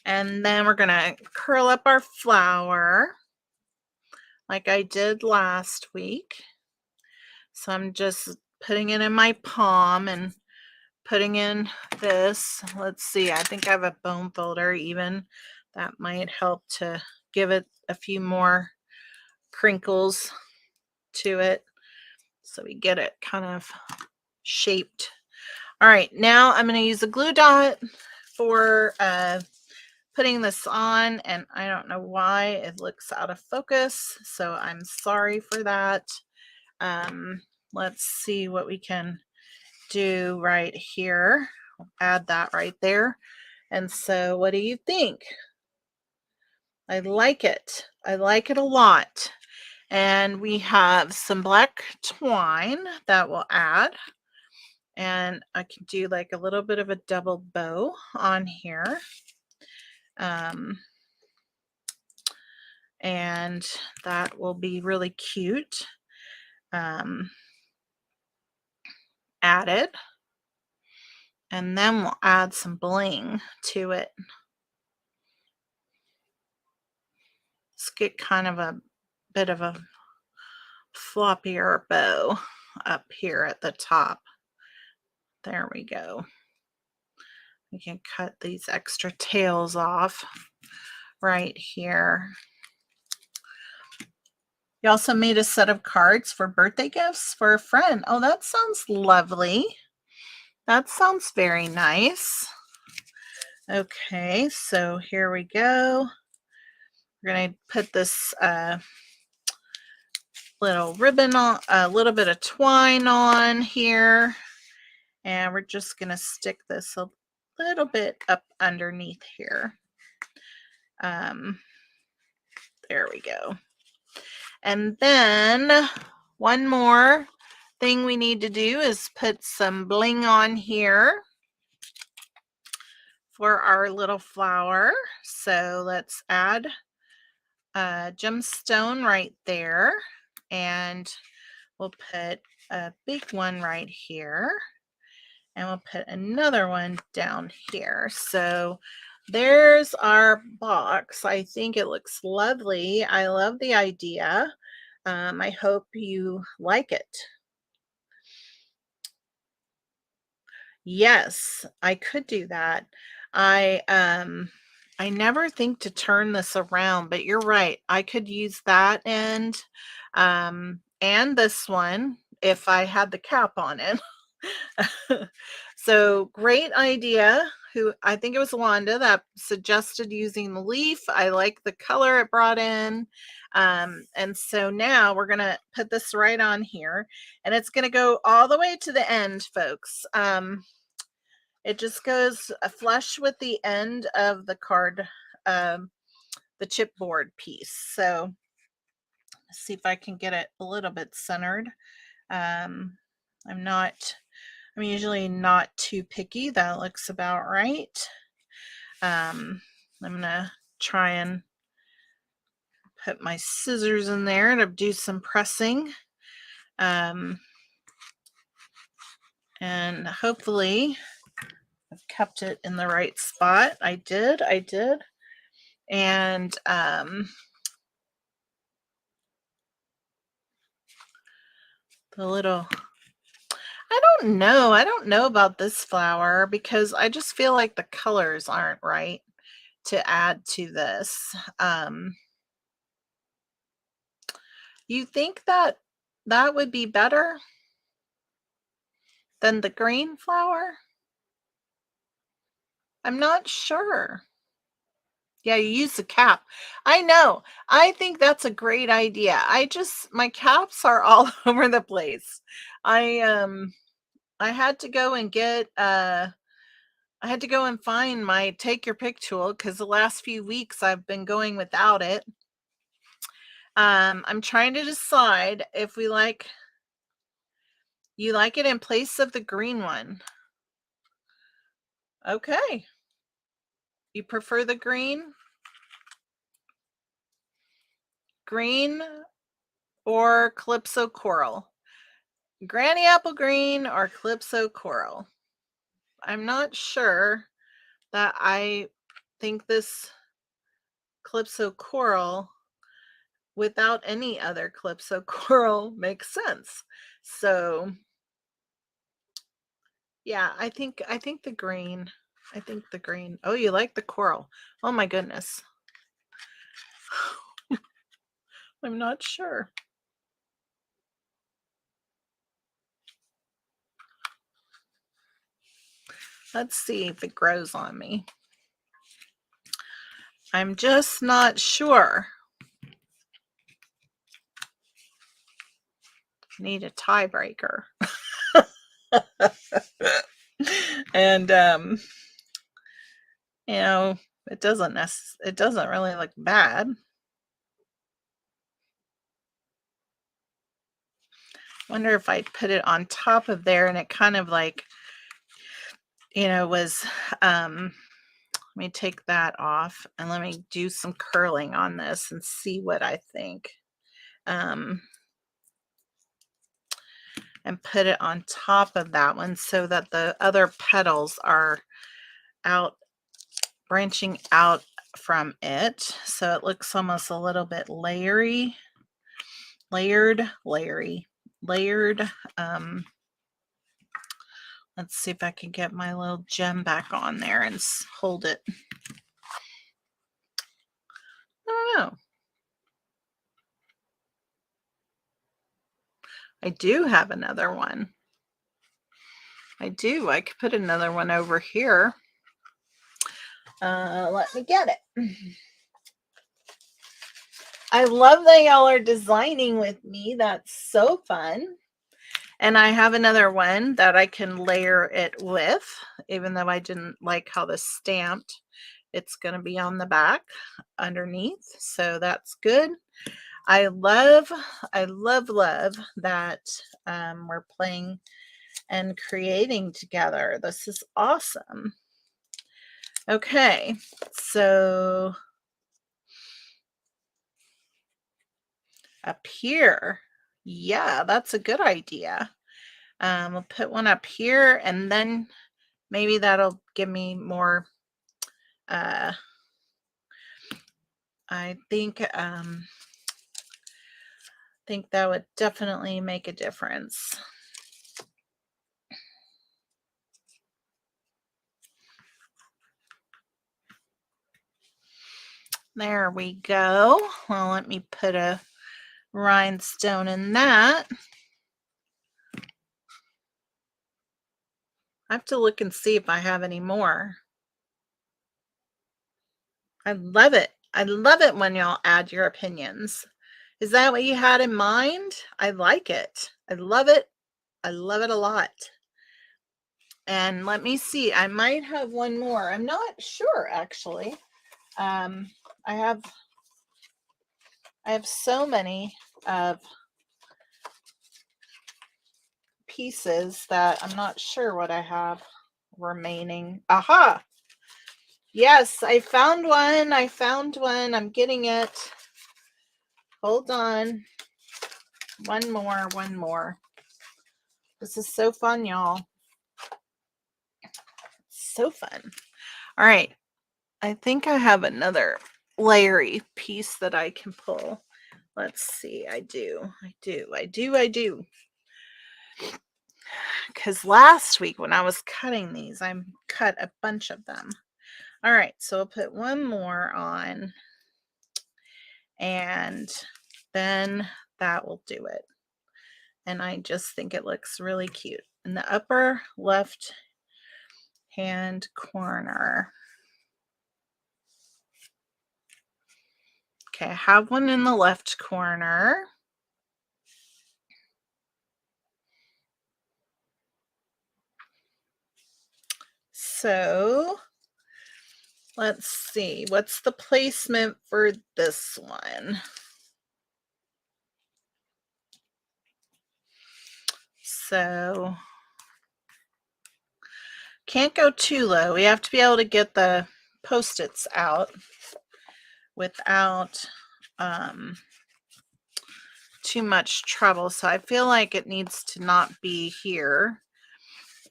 And then we're gonna curl up our flower like I did last week. So I'm just putting it in my palm and putting in this. Let's see, I think I have a bone folder even. That might help to give it a few more crinkles to it so we get it kind of shaped. All right, now I'm going to use a glue dot for putting this on, and I don't know why it looks out of focus, so I'm sorry for that. Let's see what we can do right here. Add that right there. And so what do you think? I like it. I like it a lot. And we have some black twine that we'll add. And I can do like a little bit of a double bow on here. And that will be really cute. Added. And then we'll add some bling to it. Let's get kind of a bit of a floppier bow up here at the top. There we go. We can cut these extra tails off right here. You also made a set of cards for birthday gifts for a friend. Oh, that sounds lovely. That sounds very nice. Okay, so here we go. We're going to put this little ribbon on, a little bit of twine on here. And we're just going to stick this a little bit up underneath here. There we go. And then one more thing we need to do is put some bling on here for our little flower. So let's add a gemstone right there, and we'll put a big one right here, and we'll put another one down here. So there's our box. I think it looks lovely. I love the idea. I hope you like it. Yes, I could do that. I never think to turn this around, but you're right. I could use that end and this one if I had the cap on it. So great idea. I think it was Wanda that suggested using the leaf. I like the color it brought in. And so now we're going to put this right on here, and it's going to go all the way to the end, folks. It just goes flush with the end of the card, the chipboard piece. So let's see if I can get it a little bit centered. I'm usually not too picky. That looks about right. I'm gonna try and put my scissors in there to do some pressing. And hopefully I've kept it in the right spot. I did. And the little, I don't know about this flower because I just feel like the colors aren't right to add to this. You think that that would be better than the green flower? I'm not sure. Yeah, you use the cap. I know. I think that's a great idea. My caps are all over the place. I had to go and find my take your pick tool because the last few weeks I've been going without it. I'm trying to decide if you like it in place of the green one. Okay. You prefer the green? Green or Calypso Coral? Granny Apple Green or Calypso Coral? I'm not sure that I think this Calypso Coral without any other Calypso Coral makes sense. So yeah, I think the green. I think the green. Oh, you like the coral. Oh my goodness. I'm not sure. Let's see if it grows on me. I'm just not sure. Need a tiebreaker. And you know, it doesn't really look bad. Wonder if I'd put it on top of there and it kind of like, was, let me take that off and let me do some curling on this and see what I think. And put it on top of that one so that the other petals are branching out from it. So it looks almost a little bit layered. Let's see if I can get my little gem back on there and hold it. I don't know. I do have another one. I do. I could put another one over here. Let me get it. I love that y'all are designing with me. That's so fun. And I have another one that I can layer it with, even though I didn't like how this stamped. It's going to be on the back underneath. So that's good. I love that we're playing and creating together. This is awesome. Okay, so up here, yeah, that's a good idea. We'll put one up here and then maybe that'll give me more, I think that would definitely make a difference. There we go. Well, let me put a rhinestone in that. I have to look and see if I have any more. I love it. I love it when y'all add your opinions. Is that what you had in mind? I like it. I love it. I love it a lot. And let me see. I might have one more. I'm not sure, actually. I have so many of pieces that I'm not sure what I have remaining. Aha! Yes, I found one. I'm getting it. Hold on. One more. This is so fun, y'all. So fun. All right. I think I have another layery piece that I can pull. Let's see. I do. Because last week when I was cutting these, I cut a bunch of them. All right. So I'll put one more on. And then that will do it. And I just think it looks really cute. In the upper left hand corner. Okay, I have one in the left corner. So let's see, what's the placement for this one? So can't go too low. We have to be able to get the Post-its out without too much trouble. So I feel like it needs to not be here,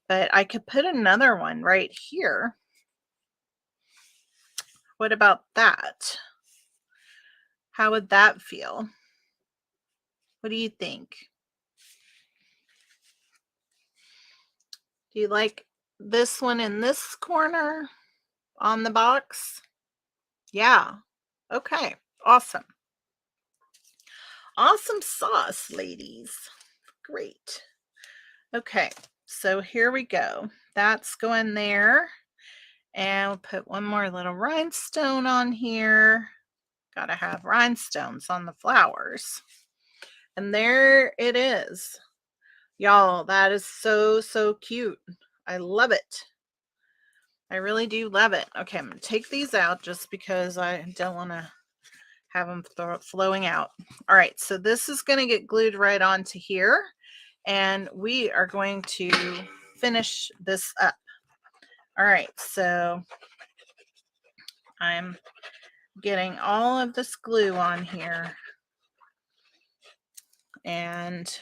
but I could put another one right here. What about that? How would that feel? What do you think? Do you like this one in this corner on the box? Yeah. Okay. Awesome. Awesome sauce, ladies. Great. Okay. So here we go. That's going there. And we'll put one more little rhinestone on here. Gotta have rhinestones on the flowers. And there it is. Y'all, that is so, so cute. I love it. I really do love it. Okay, I'm going to take these out just because I don't want to have them flowing out. All right, so this is going to get glued right onto here. and we are going to finish this up. All right, so I'm getting all of this glue on here, and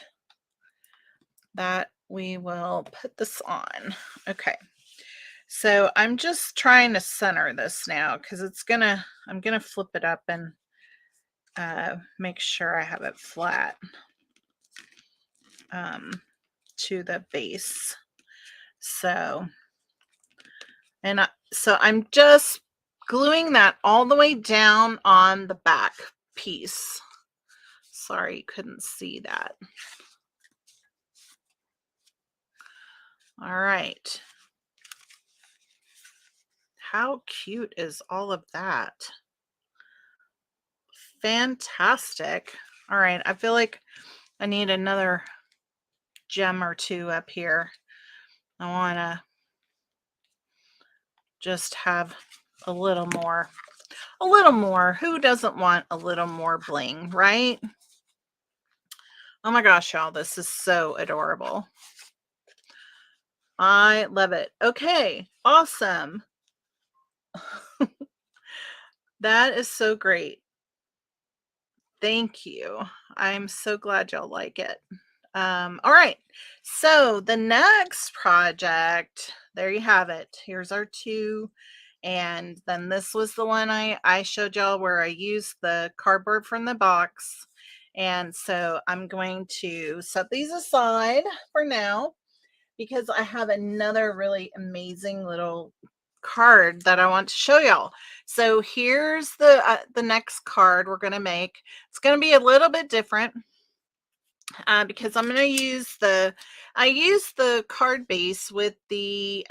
that we will put this on. Okay, so I'm just trying to center this now because I'm gonna flip it up and make sure I have it flat to the base. So I'm just gluing that all the way down on the back piece. Sorry, you couldn't see that. All right. How cute is all of that? Fantastic. All right, I feel like I need another gem or two up here. I want to just have a little more. A little more. Who doesn't want a little more bling, right? Oh my gosh, y'all, this is so adorable. I love it. Okay, awesome. That is so great. Thank you. I'm so glad y'all like it. All right, so the next project, there you have it. Here's our two. And then this was the one I showed y'all where I used the cardboard from the box. And so I'm going to set these aside for now because I have another really amazing little card that I want to show y'all. So here's the next card we're going to make. It's going to be a little bit different because I'm going to use I use the card base with the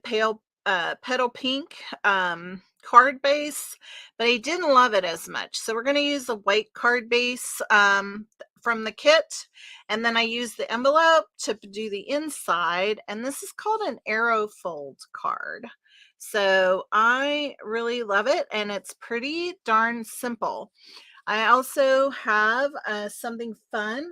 pale petal pink card base, but I didn't love it as much. So we're going to use the white card base from the kit, and then I use the envelope to do the inside, and this is called an arrow fold card. So I really love it, and it's pretty darn simple. I also have something fun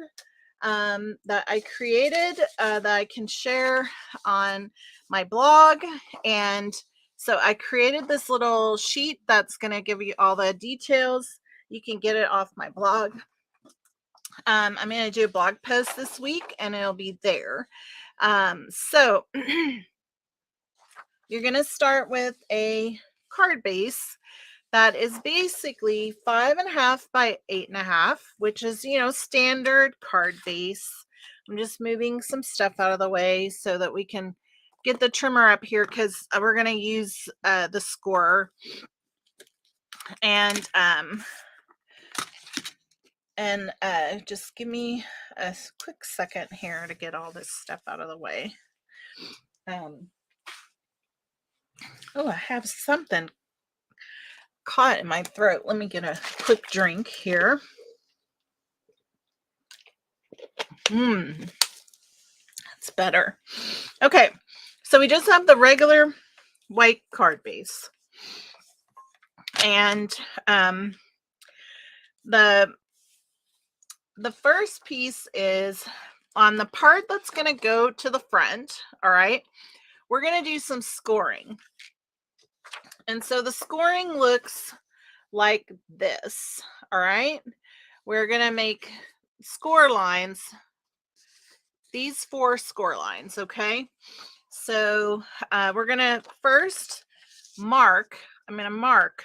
that I created that I can share on my blog. And so I created this little sheet that's going to give you all the details. You can get it off my blog. I'm going to do a blog post this week and it'll be there. So you're going to start with a card base that is basically 5.5 by 8.5, which is, standard card base. I'm just moving some stuff out of the way so that we can get the trimmer up here because we're going to use the scorer. And just give me a quick second here to get all this stuff out of the way. Oh, I have something caught in my throat. Let me get a quick drink here. That's better. Okay, so we just have the regular white card base. And the first piece is on the part that's going to go to the front. All right, we're going to do some scoring. And so the scoring looks like this. All right, we're going to make score lines, these 4 score lines. Okay, so we're going to first mark, I'm going to mark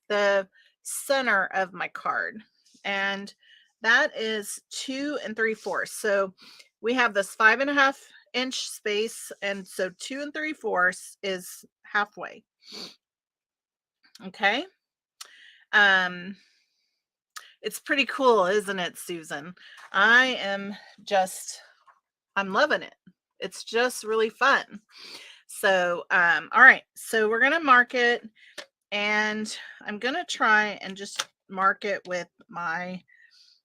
the center of my card, and that is 2 3/4. So we have this 5.5 inch space, and so 2 3/4 is halfway. Okay. It's pretty cool, isn't it, Susan? I'm loving it. It's just really fun. So, all right, so we're going to mark it, and I'm going to try and just mark it with my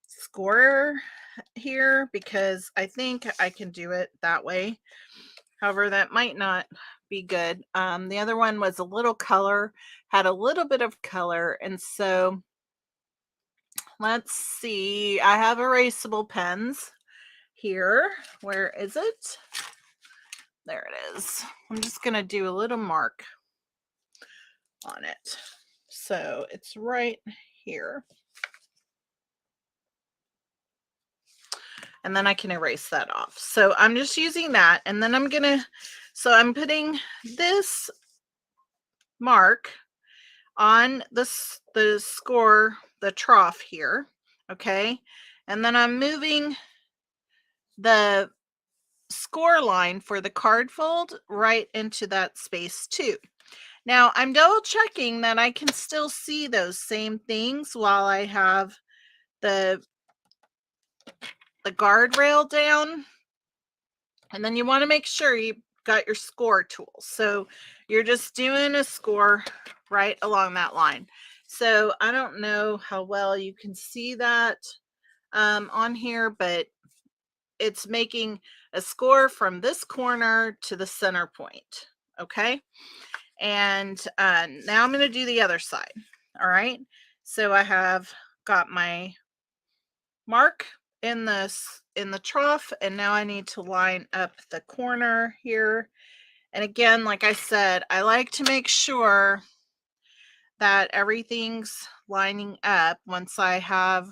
scorer here because I think I can do it that way. However, that might not be good. The other one was a little color, had a little bit of color, and so let's see. I have erasable pens here. Where is it? There it is. I'm just going to do a little mark on it. So it's right here. And then I can erase that off. So I'm just using that. And then I'm putting this mark on the score, the trough here. Okay. And then I'm moving the score line for the card fold right into that space too. Now I'm double checking that I can still see those same things while I have the guardrail down. And then you want to make sure you got your score tool. So you're just doing a score right along that line. So I don't know how well you can see that on here, but it's making a score from this corner to the center point. Okay. And now I'm going to do the other side. All right. So I have got my mark in the trough, and now I need to line up the corner here. And again, like I said, I like to make sure that everything's lining up once I have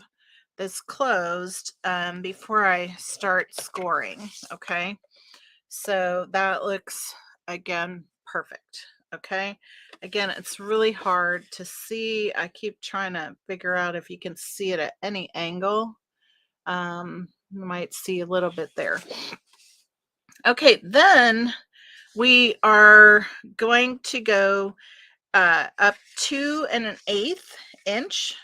this closed before I start scoring. Okay, so that looks, again, perfect. Okay, again, it's really hard to see. I keep trying to figure out if you can see it at any angle. You might see a little bit there. Okay, then we are going to go up 2 1/8 inch,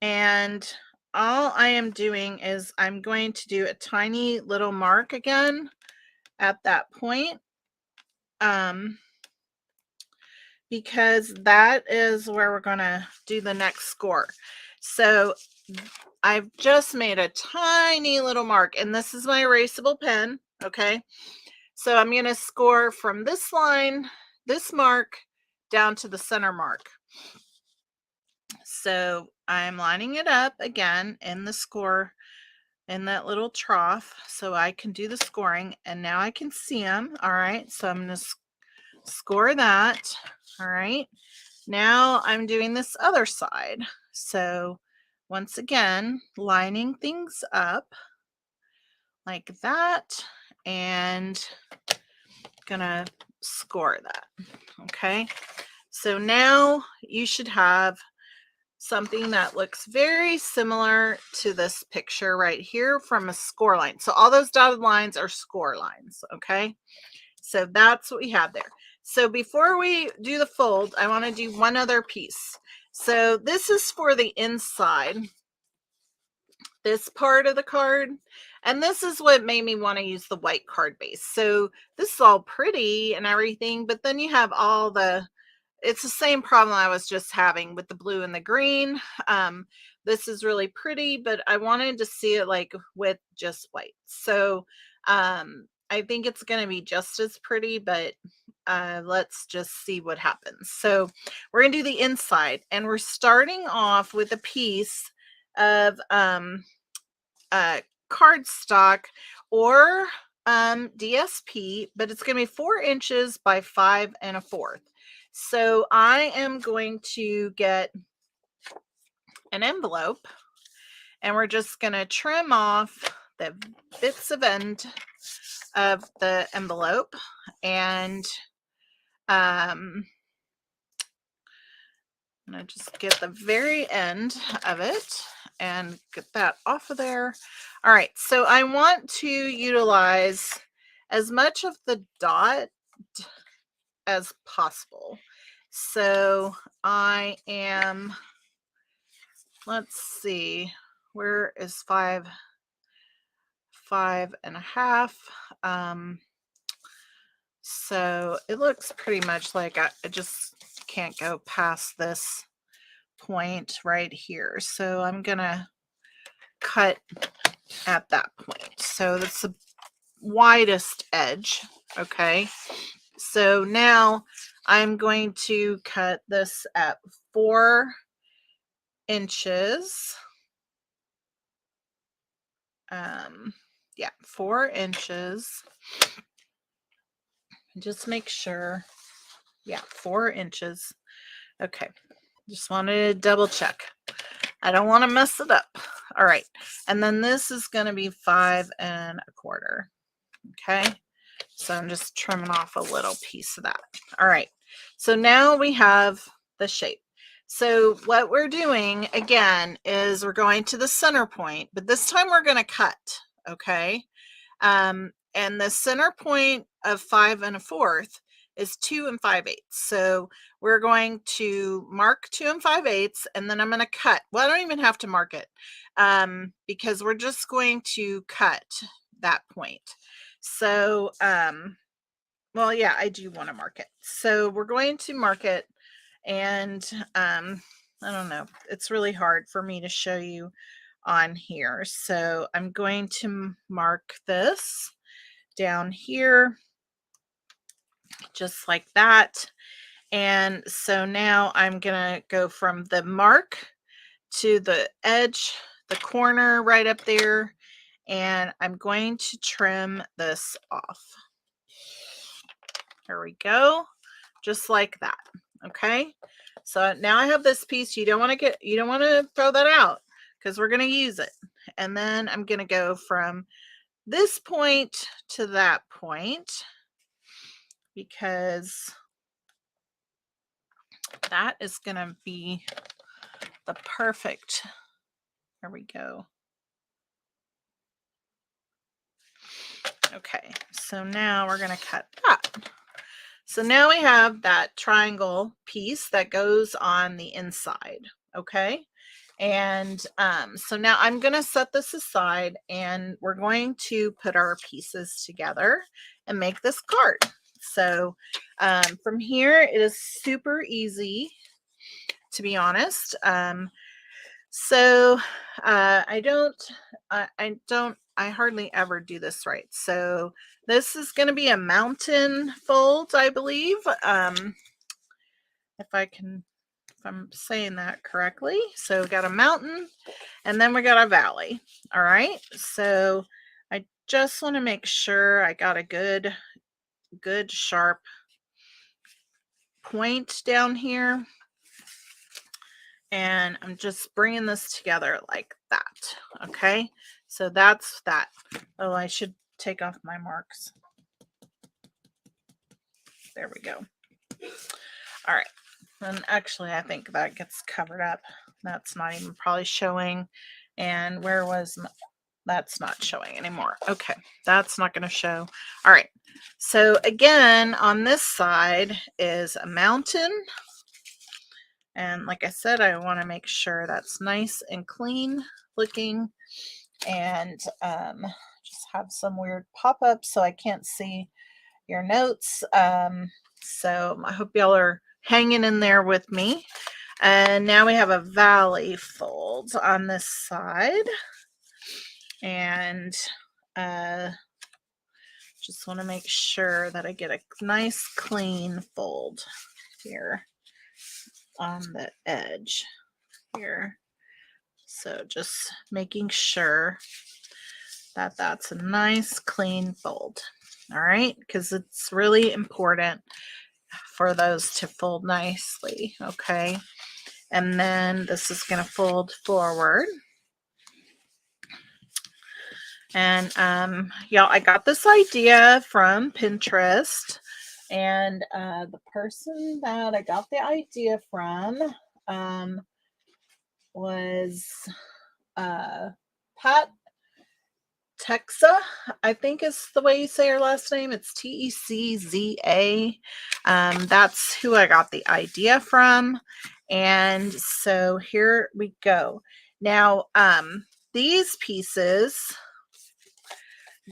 and all I am doing is I'm going to do a tiny little mark again at that point, because that is where we're going to do the next score. So I've just made a tiny little mark, and this is my erasable pen. Okay, so I'm going to score from this line, this mark, down to the center mark. So I'm lining it up again in the score, in that little trough, so I can do the scoring, and now I can see them. All right, so I'm going to score that. All right, now I'm doing this other side. So once again, lining things up like that, and gonna score that. Okay, so now you should have something that looks very similar to this picture right here from a score line. So all those dotted lines are score lines. Okay, so that's what we have there. So before we do the fold, I want to do one other piece. So this is for the inside, this part of the card, and this is what made me want to use the white card base. So this is all pretty and everything, but then you have all the, it's the same problem I was just having with the blue and the green. This is really pretty, but I wanted to see it like with just white. So I think it's going to be just as pretty, but let's just see what happens. So we're going to do the inside, and we're starting off with a piece of cardstock or DSP, but it's going to be 4 inches by 5 1/4. So I am going to get an envelope, and we're just going to trim off the bits of end of the envelope, and I'm going to just get the very end of it and get that off of there. All right, so I want to utilize as much of the dot as possible. So I am, let's see, where is 5 1/2? So it looks pretty much like I just can't go past this point right here. So I'm gonna cut at that point. So that's the widest edge. Okay, so now I'm going to cut this at 4 inches. Yeah, 4 inches. Just make sure. Yeah, 4 inches. Okay. Just wanted to double check. I don't want to mess it up. All right. And then this is going to be 5 1/4. Okay. So I'm just trimming off a little piece of that. All right. So now we have the shape. So what we're doing again is we're going to the center point, but this time we're going to cut. Okay. And the center point of 5 1/4 is 2 5/8. So we're going to mark 2 5/8, and then I'm going to cut. Well, I don't even have to mark it because we're just going to cut that point. So, well, yeah, I do want to mark it. So we're going to mark it, and I don't know. It's really hard for me to show you on here. So I'm going to mark this down here just like that. And so now I'm gonna go from the mark to the edge, the corner right up there, and I'm going to trim this off. There we go, just like that. Okay, so now I have this piece. You don't want to throw that out because we're going to use it. And then I'm going to go from this point to that point because that is going to be the perfect. There we go. Okay, so now we're going to cut that. So now we have that triangle piece that goes on the inside. Okay, and so now I'm going to set this aside, and we're going to put our pieces together and make this card. So from here, it is super easy, to be honest. So I hardly ever do this right. So this is going to be a mountain fold, I believe. If I'm saying that correctly. So we got a mountain, and then we got a valley. All right. So I just want to make sure I got a good sharp point down here. And I'm just bringing this together like that. Okay, so that's that. Oh, I should take off my marks. There we go. All right, and actually I think that gets covered up. That's not even probably showing. And where was that's not showing anymore. Okay, that's not going to show. All right, so again, on this side is a mountain. And like I said, I want to make sure that's nice and clean looking, and just have some weird pop-ups so I can't see your notes. So I hope y'all are hanging in there with me. And now we have a valley fold on this side. And just want to make sure that I get a nice clean fold here on the edge here. So just making sure that that's a nice clean fold. All right, because it's really important for those to fold nicely. Okay, and then this is going to fold forward. And y'all, I got this idea from Pinterest, and the person that I got the idea from was Pat Texa, I think is the way you say her last name. It's Tecza. That's who I got the idea from. And so here we go. Now, these pieces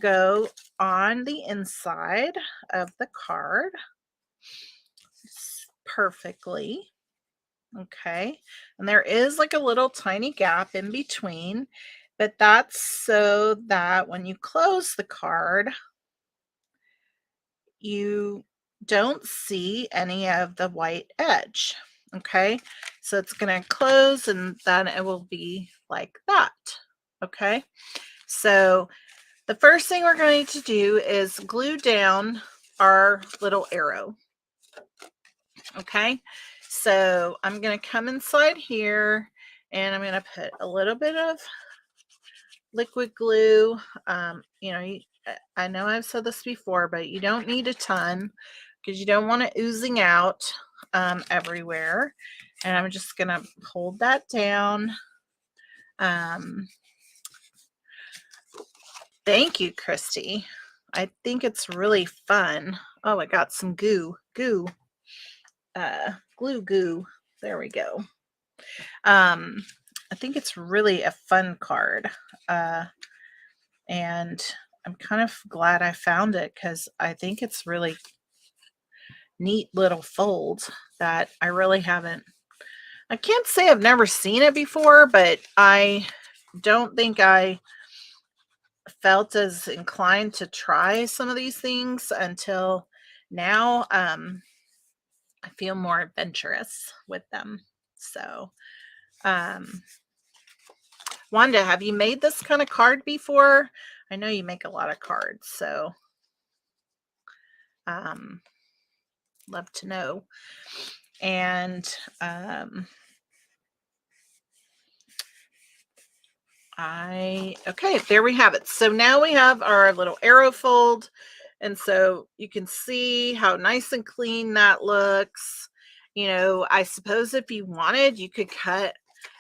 go on the inside of the card perfectly. Okay, and there is like a little tiny gap in between, but that's so that when you close the card, you don't see any of the white edge. Okay, so it's going to close and then it will be like that. Okay, so the first thing we're going to do is glue down our little arrow. Okay, so I'm going to come inside here and I'm going to put a little bit of liquid glue. I know I've said this before, but you don't need a ton because you don't want it oozing out everywhere. And I'm just going to hold that down. Thank you, Christy. I think it's really fun. Oh, I got some glue. Glue goo. There we go. I think it's really a fun card. And I'm kind of glad I found it because I think it's really neat little folds that I really haven't. I can't say I've never seen it before, but I don't think I felt as inclined to try some of these things until now. I feel more adventurous with them. So, Wanda, have you made this kind of card before? I know you make a lot of cards, so love to know. And okay, there we have it. So now we have our little arrow fold. And so you can see how nice and clean that looks. I suppose if you wanted, you could cut,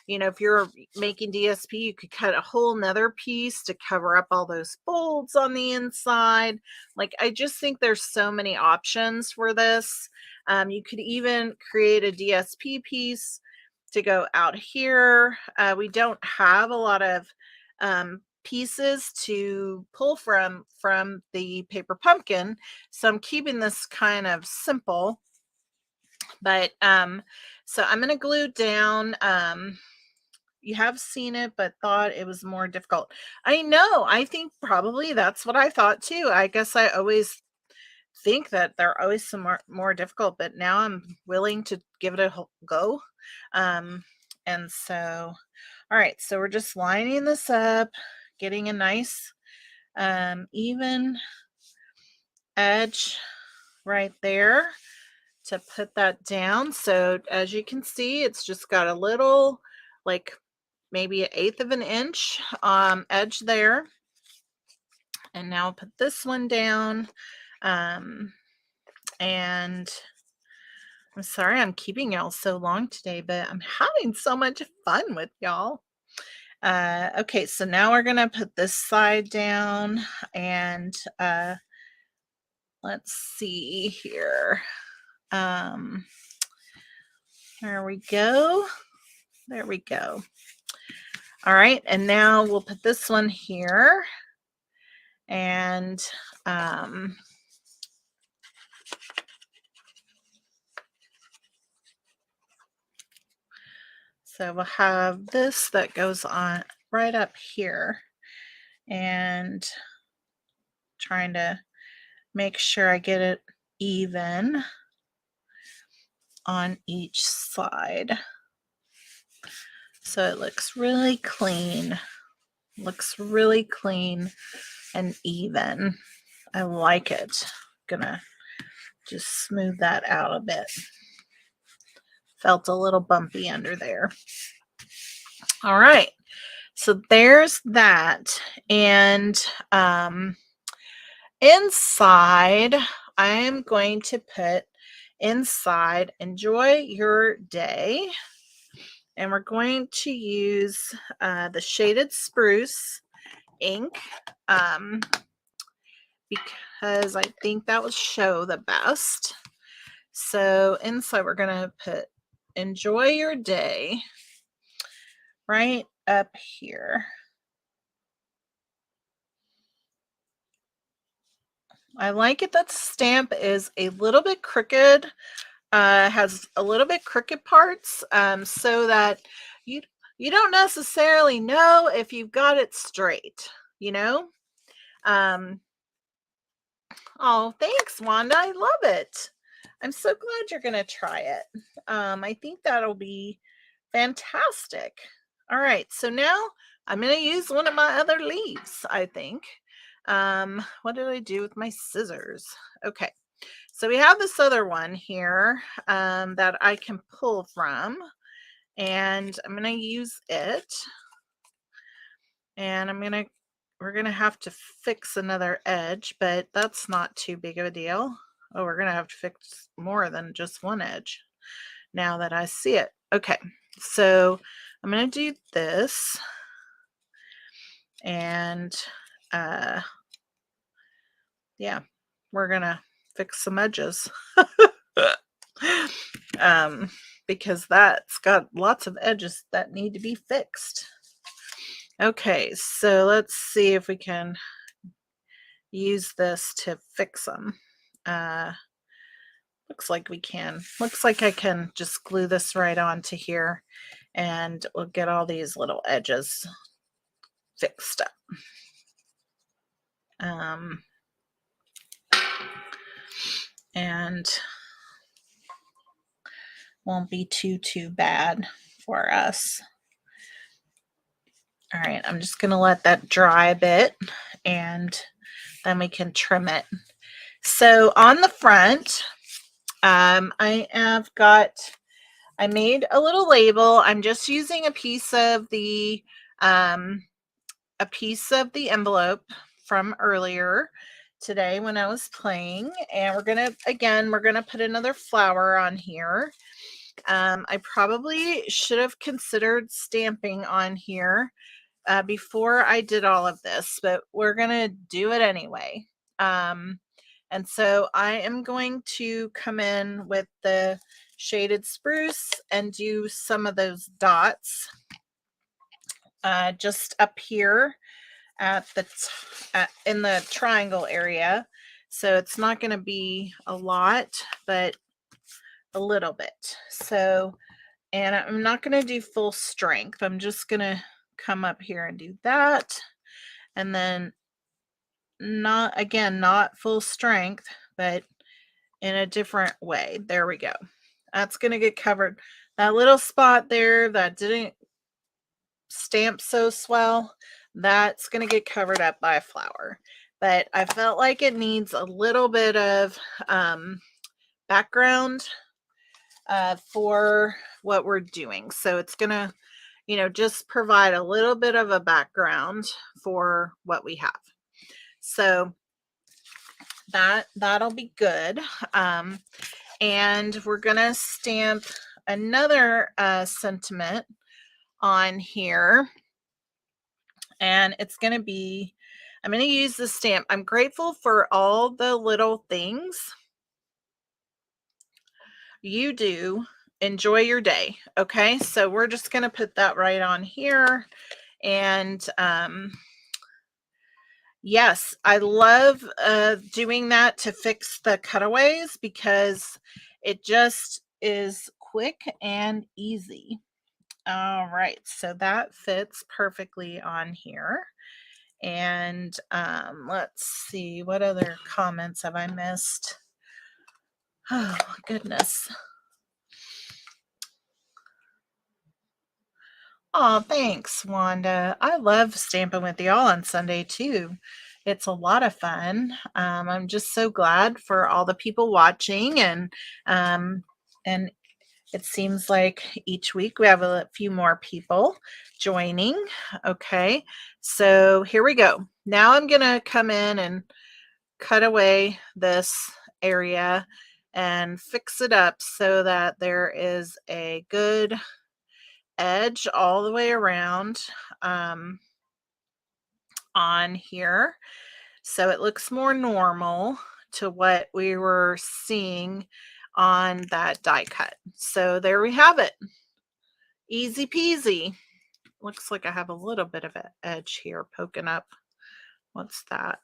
if you're making DSP, you could cut a whole nother piece to cover up all those folds on the inside. Like, I just think there's so many options for this. You could even create a DSP piece to go out here. We don't have a lot of pieces to pull from the paper pumpkin, so I'm keeping this kind of simple. But so I'm going to glue down. You have seen it but thought it was more difficult. I know, I think probably that's what I thought too. I guess I always think that they're always some more difficult, but now I'm willing to give it a go. And so, all right, so we're just lining this up, getting a nice even edge right there to put that down. So as you can see, it's just got a little, like maybe 1/8 of an inch edge there. And now I'll put this one down. And I'm sorry I'm keeping y'all so long today, but I'm having so much fun with y'all. Okay, so now we're gonna put this side down and let's see here. There we go. There we go. All right, and now we'll put this one here. And so we'll have this that goes on right up here, and trying to make sure I get it even on each side. So it looks really clean. Looks really clean and even. I like it. Gonna just smooth that out a bit. Felt a little bumpy under there. All right, so there's that. And inside, I am going to put inside, enjoy your day. And we're going to use the Shaded Spruce ink because I think that will show the best. So inside we're going to put enjoy your day right up here. I like it that the stamp is a little bit crooked, has a little bit crooked parts, so that you don't necessarily know if you've got it straight, Oh, thanks, Wanda. I love it. I'm so glad you're going to try it. I think that'll be fantastic. All right, so now I'm going to use one of my other leaves, I think. What did I do with my scissors? Okay, so we have this other one here that I can pull from, and I'm going to use it. And we're going to have to fix another edge, but that's not too big of a deal. Oh, we're going to have to fix more than just one edge now that I see it. Okay, so I'm going to do this, and yeah, we're going to fix some edges. Because that's got lots of edges that need to be fixed. Okay, so let's see if we can use this to fix them. Looks like we can. Looks like I can just glue this right onto here, and we'll get all these little edges fixed up. And won't be too bad for us. All right, I'm just going to let that dry a bit, and then we can trim it. So on the front, I made a little label. I'm just using a piece of the envelope from earlier today when I was playing, and we're gonna put another flower on here. I probably should have considered stamping on here before I did all of this, but we're gonna do it anyway. And so I am going to come in with the shaded spruce and do some of those dots just up here at in the triangle area. So it's not going to be a lot, but a little bit. So, and I'm not going to do full strength. I'm just going to come up here and do that. And then not full strength, but in a different way. There we go. That's going to get covered. That little spot there that didn't stamp so swell, that's going to get covered up by a flower. But I felt like it needs a little bit of background for what we're doing. So it's going to, just provide a little bit of a background for what we have. So that'll be good. And we're going to stamp another sentiment on here. And it's going to be, I'm going to use the stamp. I'm grateful for all the little things you do. Enjoy your day. Okay, so we're just going to put that right on here. And yes, I love doing that to fix the cutaways because it just is quick and easy. All right, so that fits perfectly on here. And let's see, what other comments have I missed? Oh, goodness. Oh, thanks, Wanda. I love stamping with y'all on Sunday, too. It's a lot of fun. I'm just so glad for all the people watching, and it seems like each week we have a few more people joining. Okay, so here we go. Now I'm going to come in and cut away this area and fix it up so that there is a good edge all the way around on here. So it looks more normal to what we were seeing on that die cut. So there we have it. Easy peasy. Looks like I have a little bit of an edge here poking up. What's that?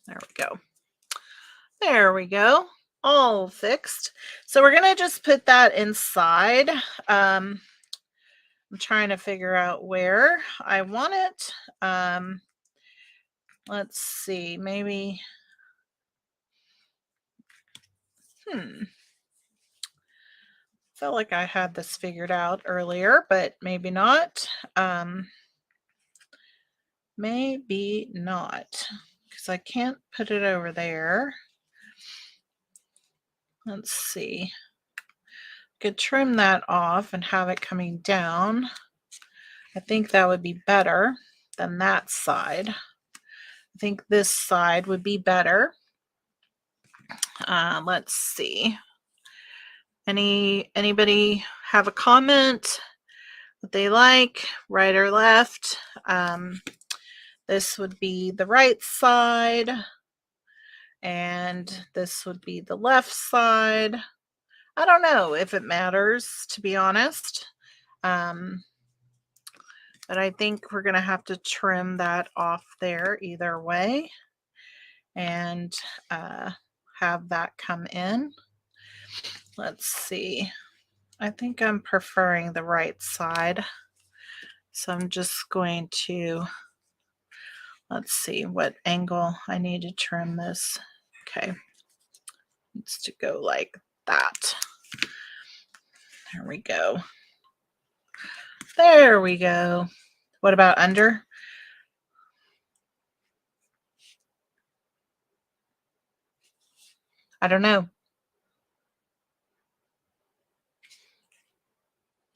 There we go. There we go. All fixed. So we're going to just put that inside. I'm trying to figure out where I want it. let's see, maybe, felt like I had this figured out earlier, but maybe not. Maybe not, because I can't put it over there. Let's see. Could trim that off and have it coming down. I think that would be better than that side. I think this side would be better. Let's see. Anybody have a comment? What they like, right or left? This would be the right side, and this would be the left side. I don't know if it matters, to be honest. But I think we're going to have to trim that off there either way and have that come in. Let's see. I think I'm preferring the right side. So I'm just going to, let's see what angle I need to trim this. Okay. Needs to go like that. There we go. There we go. What about under? I don't know.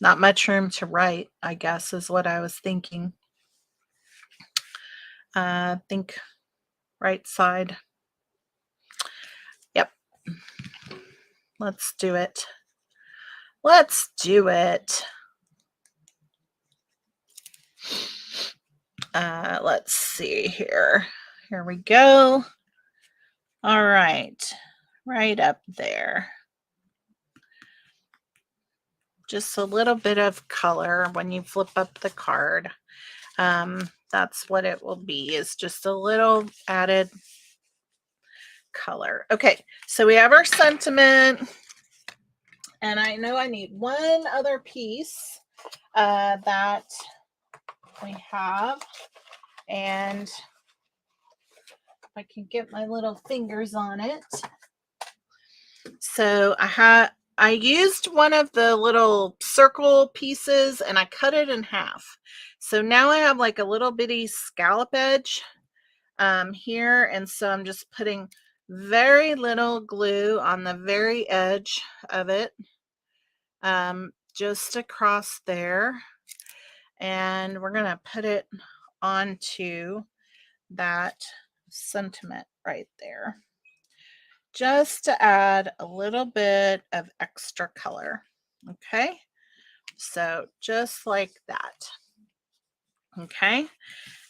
Not much room to write, I guess, is what I was thinking. Think right side. Yep. Let's do it. Let's do it. Let's see here. Here we go. All right. Right up there. Just a little bit of color when you flip up the card. That's what it will be, is just a little added color. Okay, so we have our sentiment, and I know I need one other piece that we have, and if I can get my little fingers on it. So I used one of the little circle pieces and I cut it in half. So now I have like a little bitty scallop edge here, and so I'm just putting very little glue on the very edge of it, just across there, and we're gonna put it onto that sentiment right there, just to add a little bit of extra color. Okay, so just like that. Okay,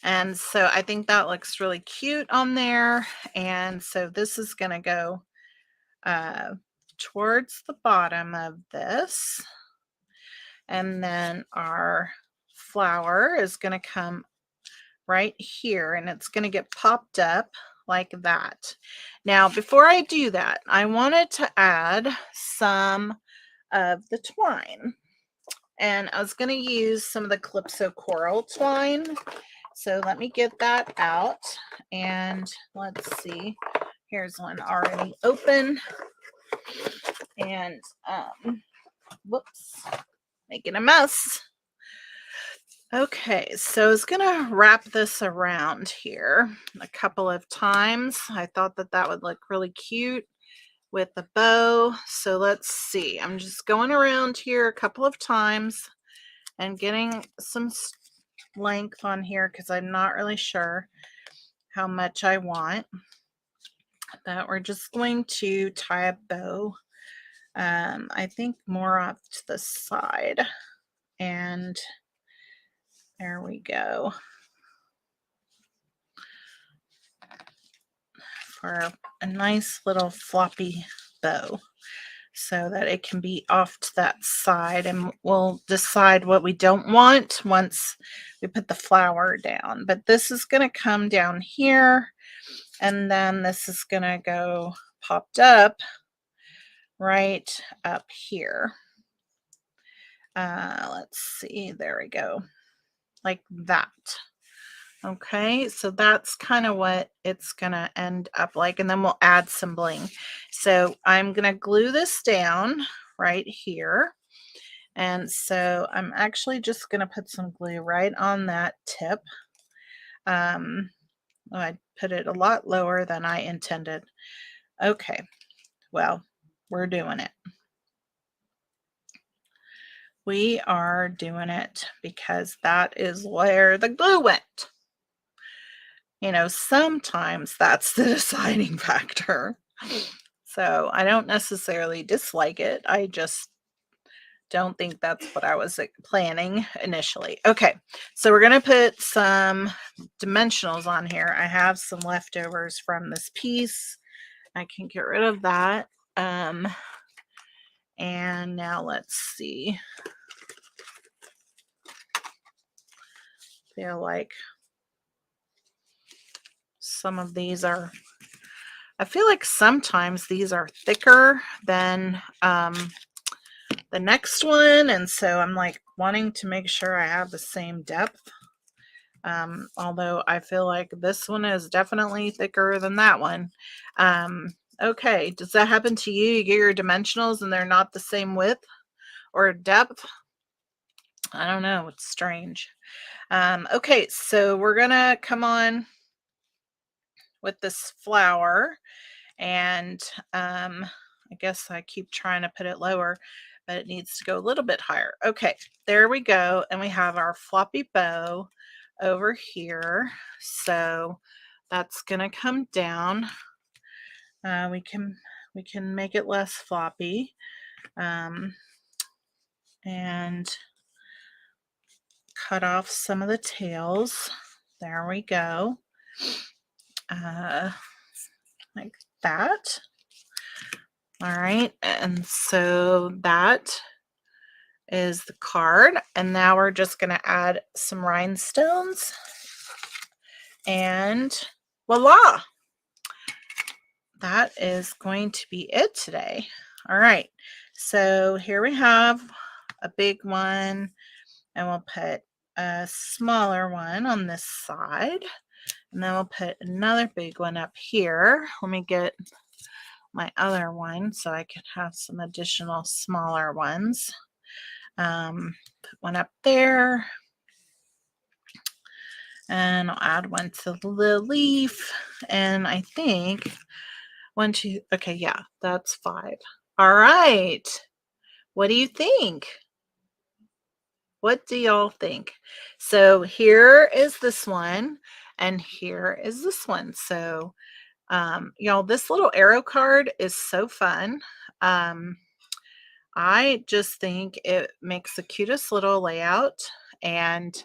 and so I think that looks really cute on there, and so this is going to go towards the bottom of this, and then our flower is going to come right here, and it's going to get popped up like that. Now, before I do that, I wanted to add some of the twine, and I was going to use some of the Calypso Coral twine. So let me get that out, and let's see. Here's one already open, and whoops, making a mess. Okay, so I was gonna wrap this around here a couple of times. I thought that that would look really cute with the bow. So let's see. I'm just going around here a couple of times and getting some length on here because I'm not really sure how much I want. But we're just going to tie a bow. I think more off to the side, and there we go. For a nice little floppy bow, so that it can be off to that side, and we'll decide what we don't want once we put the flower down. But this is going to come down here, and then this is going to go popped up right up here. Let's see, there we go, like that. Okay, so that's kind of what it's gonna end up like, and then we'll add some bling. So I'm gonna glue this down right here. And so I'm actually just gonna put some glue right on that tip. Um, oh, I put it a lot lower than I intended. Okay, well, we're doing it. We are doing it because that is where the glue went. Sometimes that's the deciding factor. So I don't necessarily dislike it. I just don't think that's what I was planning initially. Okay, so we're going to put some dimensionals on here. I have some leftovers from this piece. I can get rid of that. And now let's see. Feel like some of these are, I feel like sometimes these are thicker than the next one, and so I'm like wanting to make sure I have the same depth. Although I feel like this one is definitely thicker than that one. Okay, does that happen to you? You get your dimensionals and they're not the same width or depth? I don't know, it's strange. Okay, so we're gonna come on with this flower, and I guess I keep trying to put it lower, but it needs to go a little bit higher. Okay, there we go, and we have our floppy bow over here. So that's gonna come down. We can make it less floppy, and cut off some of the tails. There we go. Like that. All right, and so that is the card, and now we're just going to add some rhinestones, and voila, that is going to be it today. All right, so here we have a big one, and we'll put a smaller one on this side, and then we'll put another big one up here. Let me get my other one so I can have some additional smaller ones. Put one up there, and I'll add one to the leaf, and I think 1, 2, okay, yeah, that's 5. All right, what do you think? What do y'all think? So here is this one, and here is this one. So y'all, this little arrow card is so fun. I just think it makes the cutest little layout, and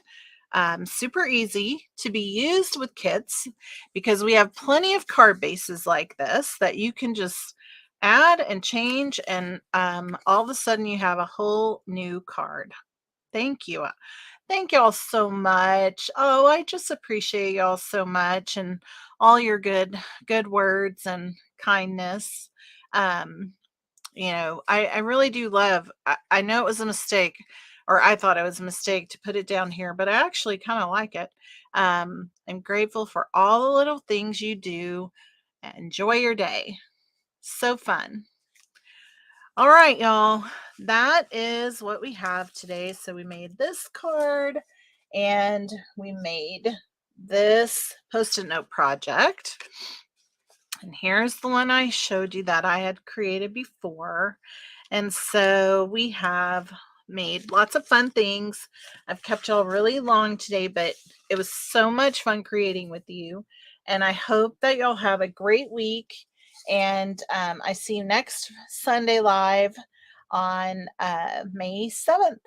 super easy to be used with kids because we have plenty of card bases like this that you can just add and change, and all of a sudden you have a whole new card. Thank you. Thank y'all so much. Oh, I just appreciate y'all so much, and all your good words and kindness. Um, I really do love, I know it was a mistake, or I thought it was a mistake to put it down here, but I actually kind of like it. I'm grateful for all the little things you do. Enjoy your day. So fun. All right, y'all. That is what we have today. So we made this card, and we made this post-it note project. And here's the one I showed you that I had created before. And so we have made lots of fun things. I've kept y'all really long today, but it was so much fun creating with you. And I hope that y'all have a great week. And I see you next Sunday live on May 7th.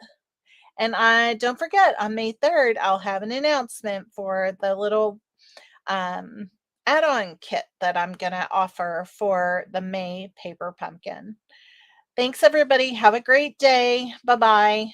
And I don't forget, on May 3rd, I'll have an announcement for the little add-on kit that I'm going to offer for the May paper pumpkin. Thanks, everybody. Have a great day. Bye-bye.